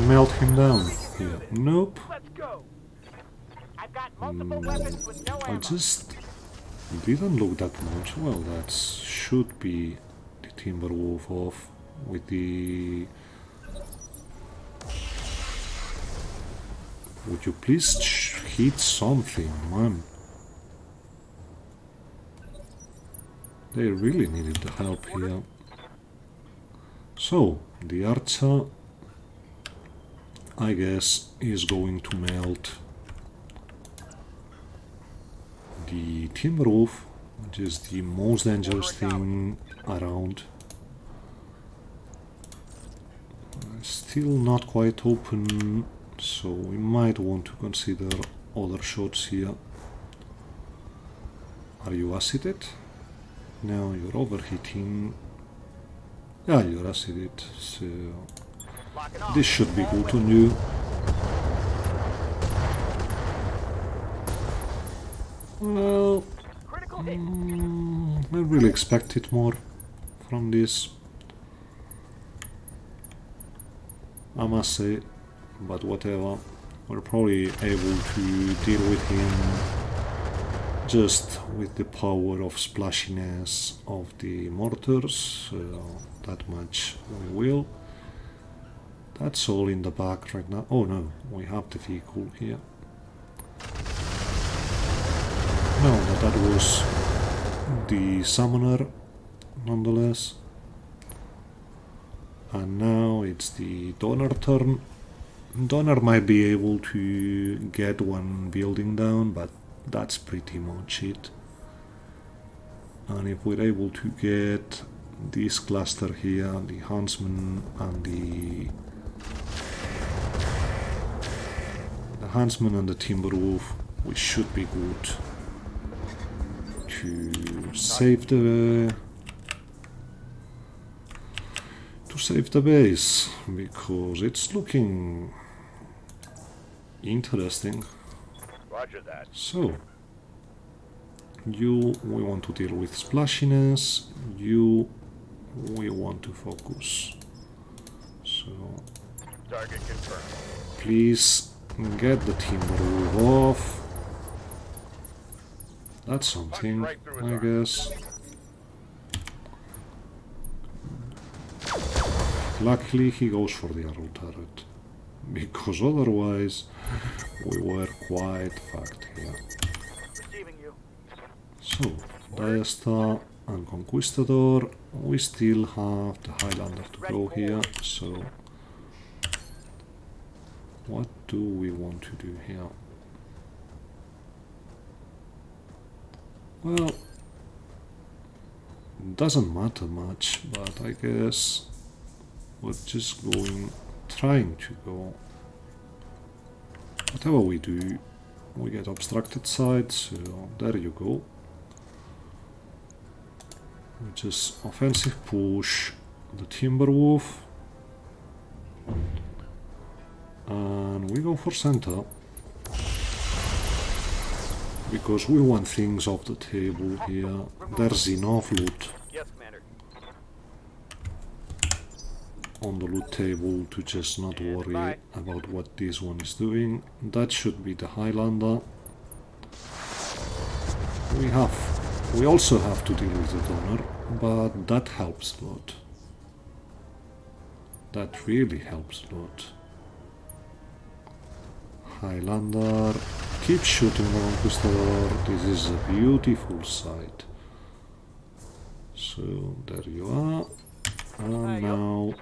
melt him down here. Nope. Let's go. I've got multiple weapons with no I ammo. just didn't look that much. Well, that should be the Timberwolf off with the... Would you please hit something, man? They really needed the help here. So, The archer, I guess, is going to melt the timber roof, which is the most dangerous thing around. Still not quite open, so we might want to consider other shots here. Are you acided? No, you're overheating. Yeah, you're acided, so this should be good on you. Well, I really expected more from this, I must say, but whatever. We're probably able to deal with him just with the power of splashiness of the mortars, so that much we will. That's all in the back right now. Oh no, we have the vehicle here. No, but that was the summoner nonetheless. And now it's the donor turn. Donor might be able to get one building down, but that's pretty much it. And if we're able to get this cluster here, the huntsman and the huntsman and the timber wolf, we should be good to save the base, because it's looking interesting. Roger that. So, we want to deal with splashiness, we want to focus. So, Target confirmed. please get the timber wolf off. That's something, I guess. Luckily he goes for the arrow turret, because otherwise we were quite fucked here. So, Diasta and Conquistador, we still have the Highlander to go here, so what do we want to do here? Well, doesn't matter much, but I guess we're just trying to go. Whatever we do, we get obstructed sides, so there you go. We just offensive push the Timberwolf, and we go for center, because we want things off the table here. There's enough loot on the loot table to just not worry about what this one is doing. That should be the Highlander. We also have to deal with the donor, but that helps a lot. That really helps a lot. Highlander, keep shooting the Conquistador. This is a beautiful sight. So there you are. And now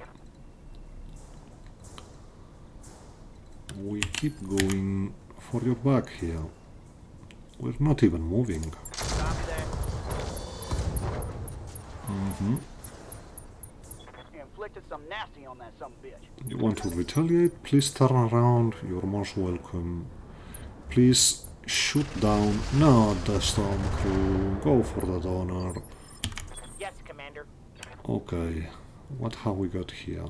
we keep going for your back here. We're not even moving. Inflicted some nasty on that some bitch. You want to retaliate? Please turn around. You're most welcome. Please shoot down. Not the storm crew. Go for the donor. Yes, Commander. Okay. What have we got here?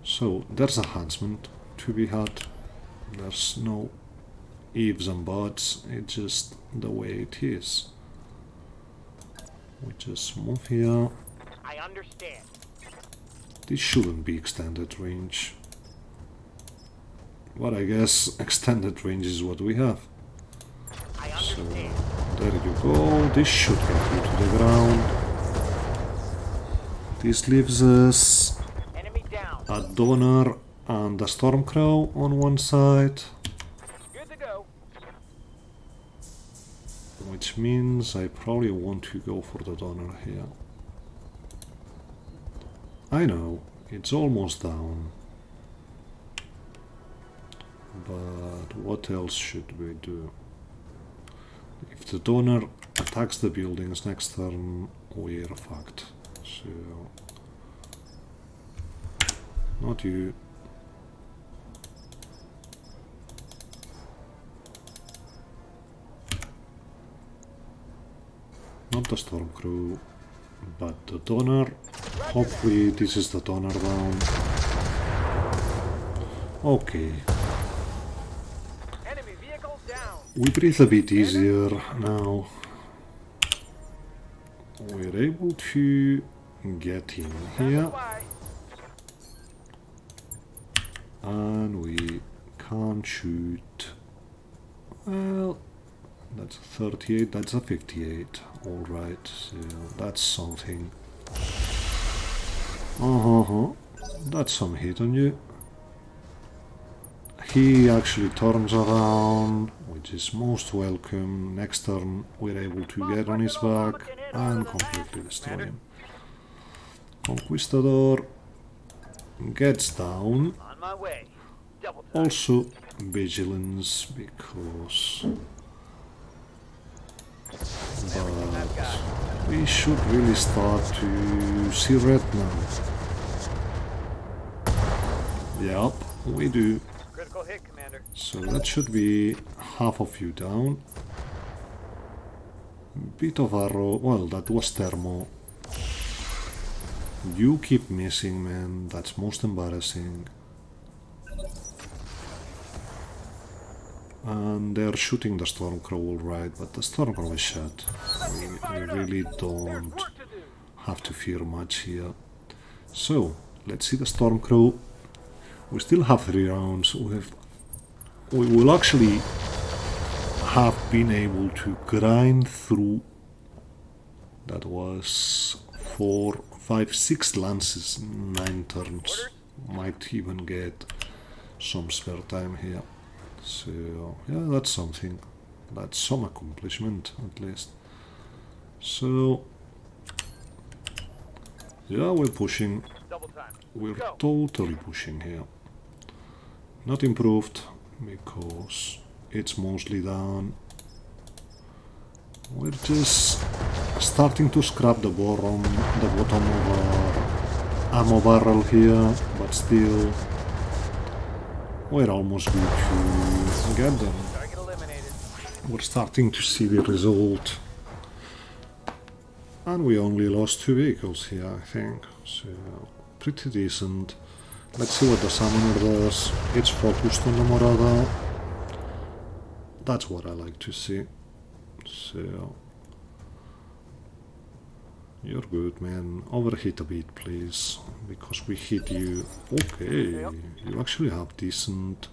So, there's a huntsman to be had. There's no ifs and buts. It's just the way it is. We just move here. I understand. This shouldn't be extended range. But I guess extended range is what we have. I So, understand. there you go. This should get you to the ground. This leaves us Enemy down. a donor and a stormcrow on one side, Good to go. which means I probably want to go for the donor here. I know, it's almost down. But what else should we do? If the donor attacks the buildings next turn, we're fucked. So... not you. Not the storm crew, but the donor. Hopefully this is the donor down. Okay. Enemy vehicle down. We breathe a bit easier now. We're able to get in here. Fly. And we can't shoot. Well, that's a 38, that's a 58. Alright, so that's something. That's some hit on you. He actually turns around, which is most welcome. Next turn we're able to get on his back and completely destroy him. Conquistador gets down. On my way. Double time. Also vigilance, because but we should really start to see red now. Yep, we do. Critical hit, Commander. So that should be half of you down. Bit of arrow, well, that was thermo. You keep missing, man, that's most embarrassing. And they're shooting the Stormcrow alright, but the Stormcrow is shot. We really don't have to fear much here. So, let's see the Stormcrow. We still have 3 rounds. We will actually have been able to grind through. That was 4, 5, 6 lances in 9 turns. Might even get some spare time here. So, yeah, that's something. That's some accomplishment, at least. So, yeah, we're pushing. Double time. We're Go. totally pushing here. Not improved, because it's mostly down. We're just starting to scrap the bottom of our ammo barrel here, but still we're almost good to get them. Target eliminated. We're starting to see the result. And we only lost 2 vehicles here, I think. So, pretty decent. Let's see what the summoner does. It's focused on the Morada. That's what I like to see. So, you're good, man. Overhit a bit, please, because we hit you. Okay, you actually have decent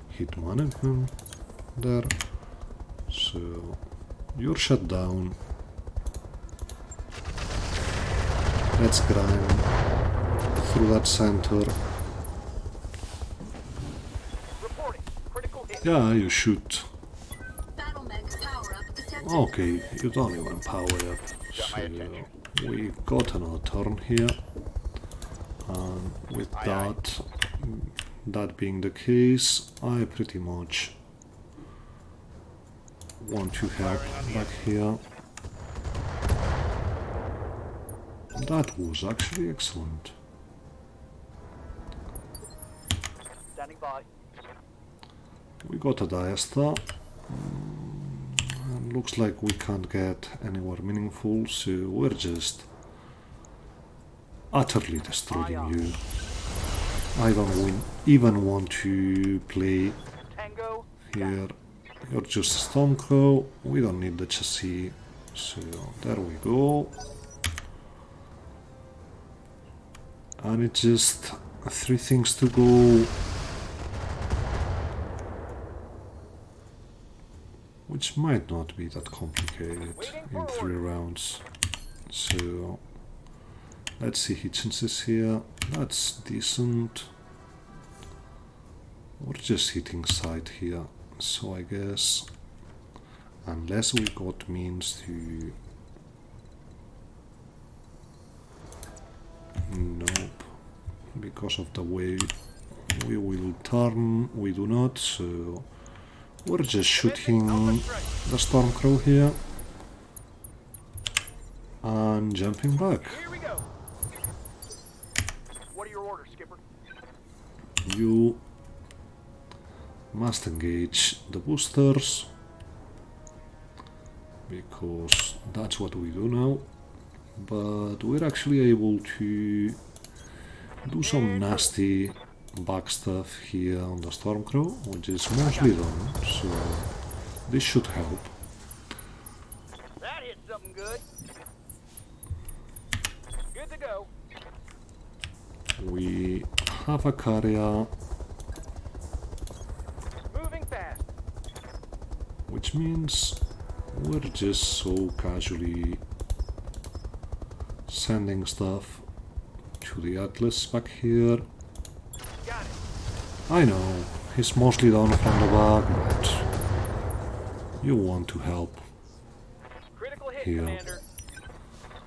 hit management there. So, you're shut down. Let's grind through that center. Reporting. Critical hit. Yeah, you shoot. Battle mech's power up detected. Okay, you don't even power up. So we got another turn here. And with that being the case, I pretty much want to head back here. That was actually excellent. Standing by. We got a Diasta. And looks like we can't get anywhere meaningful, so we're just utterly destroying you. I don't even want to play Tango. here. You're just a Stormcrow. We don't need the chassis. So there we go. And it's just 3 things to go. Which might not be that complicated in 3 rounds. So let's see hit chances here. That's decent. We're just hitting side here. So I guess unless we got means to Nope. Because of the way we will turn, we do not, so we're just shooting the Stormcrow here and jumping back. Here we go. What are your orders, Skipper? You must engage the boosters because that's what we do now, but we're actually able to do some nasty back stuff here on the Stormcrow, which is mostly done, so this should help. That hit something good. Good to go. We have a carrier, Moving fast. which means we're just so casually sending stuff to the Atlas back here. Got it. I know, he's mostly done from the back, but you want to help. Critical hit, Here. Commander.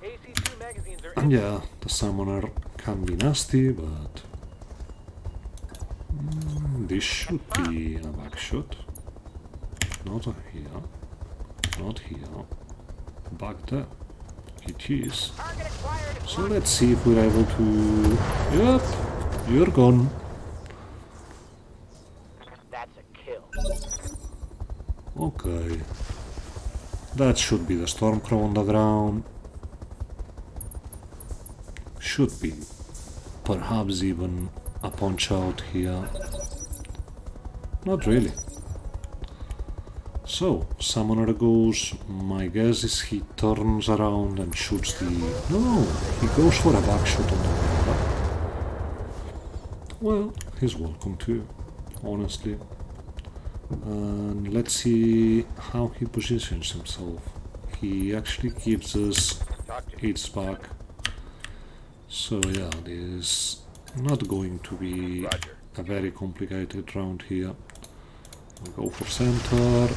AC2 magazines are And yeah, the summoner can be nasty, but this should be a back shot. Not here, not here, back there. It is. Target acquired. So let's see if we're able to... Yep, you're gone. That's a kill. Okay. That should be the Stormcrow on the ground. Should be. Perhaps even a punch out here. Not really. So, Summoner goes, my guess is he turns around and shoots the... No, he goes for a back shot on the ground. Well, he's welcome to, honestly. And let's see how he positions himself. He actually gives us 8 back. So yeah, this is not going to be a very complicated round here. We'll go for center.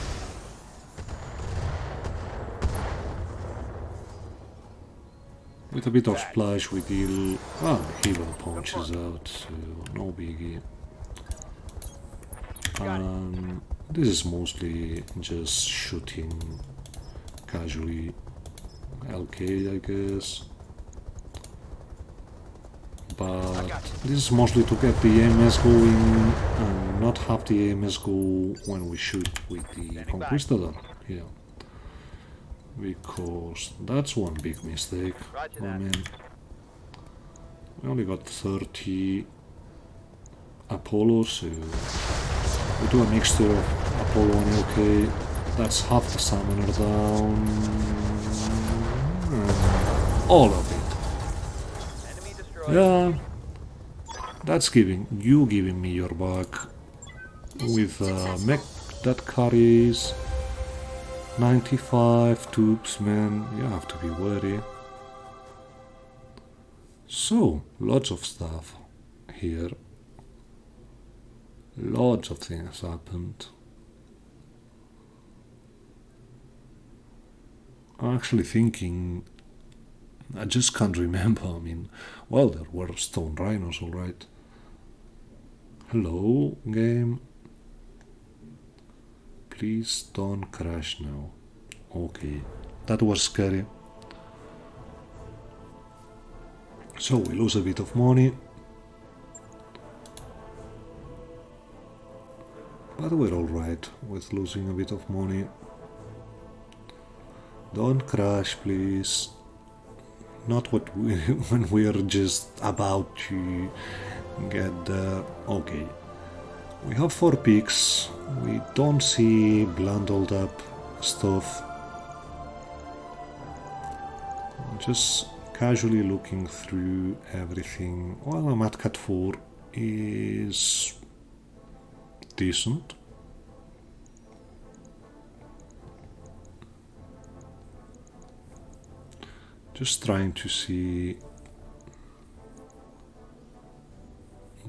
With a bit of splash we deal... Ah, he will punches out, so no biggie. And this is mostly just shooting casually. LK, I guess. But this is mostly to get the AMS going and not have the AMS go when we shoot with the Conquistador here. Because that's one big mistake. I mean, we only got 30 Apollo, so we do a mixture of Apollo and LK. That's half the summoner down. And all of it. enemy destroyed. Yeah, that's giving me your back with a mech that carries 95 tubes, man. You have to be wary. So, lots of stuff here. Lots of things happened. I'm actually thinking, I just can't remember. I mean, well, there were stone rhinos, alright. Hello, game. Please don't crash now. Okay, that was scary. So we lose a bit of money. But we're alright with losing a bit of money. Don't crash, please. Not what we, when we are just about to get there. Okay. We have 4 peaks. We don't see bundled up stuff. Just casually looking through everything. Well, a Mad Cat 4 is decent. Just trying to see.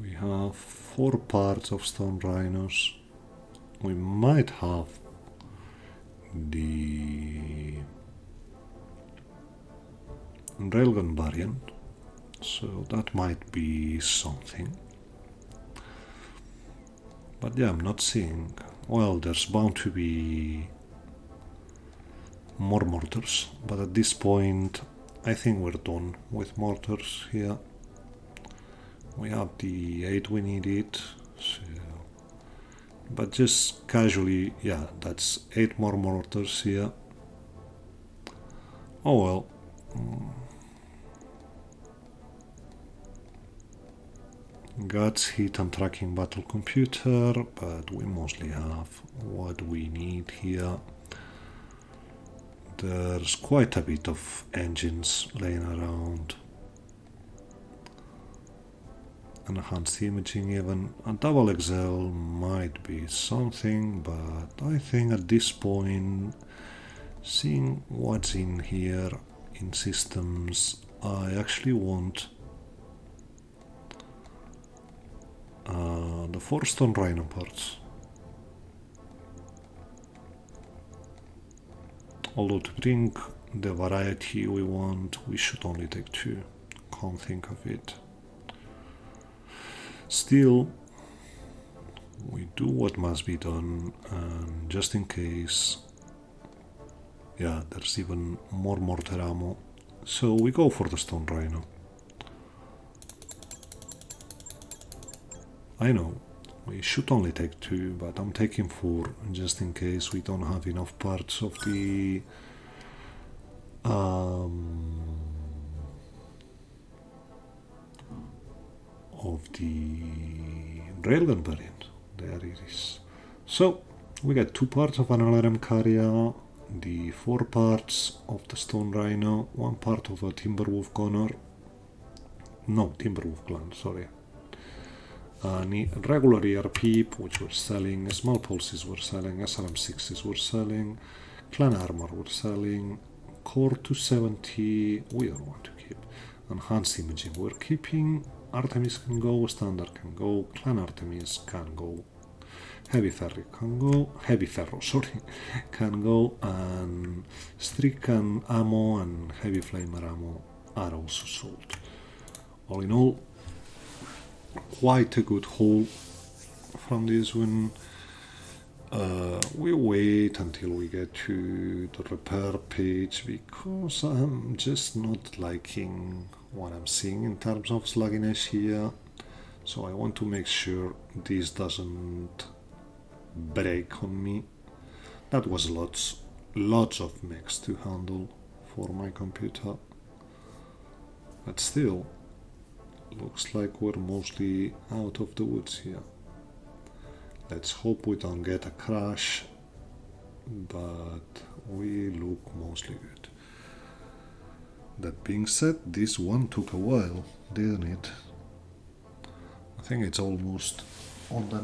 We have 4 parts of stone rhinos. We might have the railgun variant. So that might be something. But yeah, I'm not seeing... Well, there's bound to be more mortars, but at this point I think we're done with mortars here. We have the 8 we needed, so... But just casually, yeah, that's 8 more mortars here. Oh well. Guts, heat and tracking battle computer, but we mostly have what we need here. There's quite a bit of engines laying around. Enhanced imaging even. A double XL might be something, but I think at this point, seeing what's in here in systems, I actually want the 4 stone rhino parts. Although to bring the variety we want, we should only take 2. Can't think of it. Still, we do what must be done, and just in case, yeah, there's even more mortar ammo, so we go for the stone rhino. I know, we should only take 2, but I'm taking 4 just in case we don't have enough parts of the railgun variant. There it is. So we got 2 parts of an LRM carrier, the 4 parts of the stone rhino, 1 part of a Timberwolf gunner, no, Timberwolf clan, sorry. Regular ERP, which we're selling, small pulses we're selling, SRM6s we're selling, clan armor we're selling, core 270 we don't want to keep, enhanced imaging we're keeping, Artemis can go, standard can go, clan Artemis can go, heavy ferro can go, and stricken ammo and heavy flamer ammo are also sold. All in all, quite a good haul from this one. We wait until we get to the repair page because I'm just not liking what I'm seeing in terms of slugginess here, so I want to make sure this doesn't break on me. That was lots of mechs to handle for my computer, but still looks like we're mostly out of the woods here. Let's hope we don't get a crash, but we look mostly good. That being said, this one took a while, didn't it? I think it's almost on the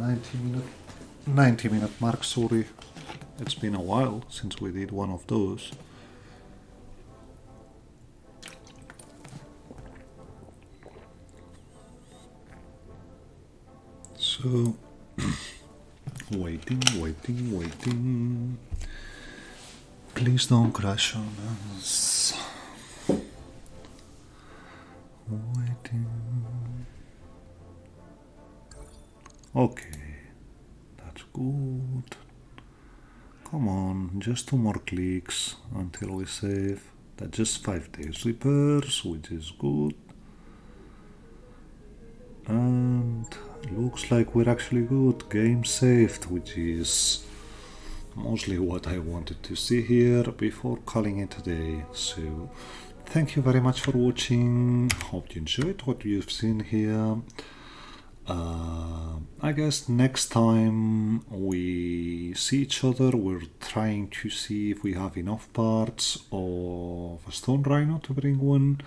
90 minute mark, sorry. It's been a while since we did one of those. So, waiting. Please don't crash on us. Waiting. Okay, that's good. Come on, just 2 more clicks until we save. That's just 5 days repairs, which is good. And looks like we're actually good. Game saved, which is mostly what I wanted to see here before calling it a day. So thank you very much for watching. Hope you enjoyed what you've seen here. I guess next time we see each other, we're trying to see if we have enough parts of a stone rhino to bring one.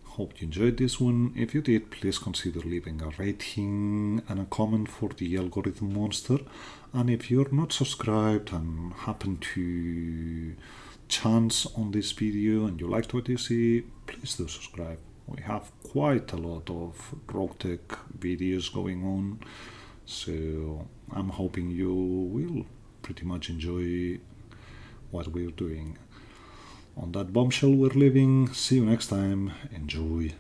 Hope you enjoyed this one. If you did, please consider leaving a rating and a comment for the algorithm monster. And if you're not subscribed and happen to chance on this video and you liked what you see, please do subscribe. We have quite a lot of Roguetech videos going on, so I'm hoping you will pretty much enjoy what we're doing. On that bombshell we're leaving. See you next time. Enjoy.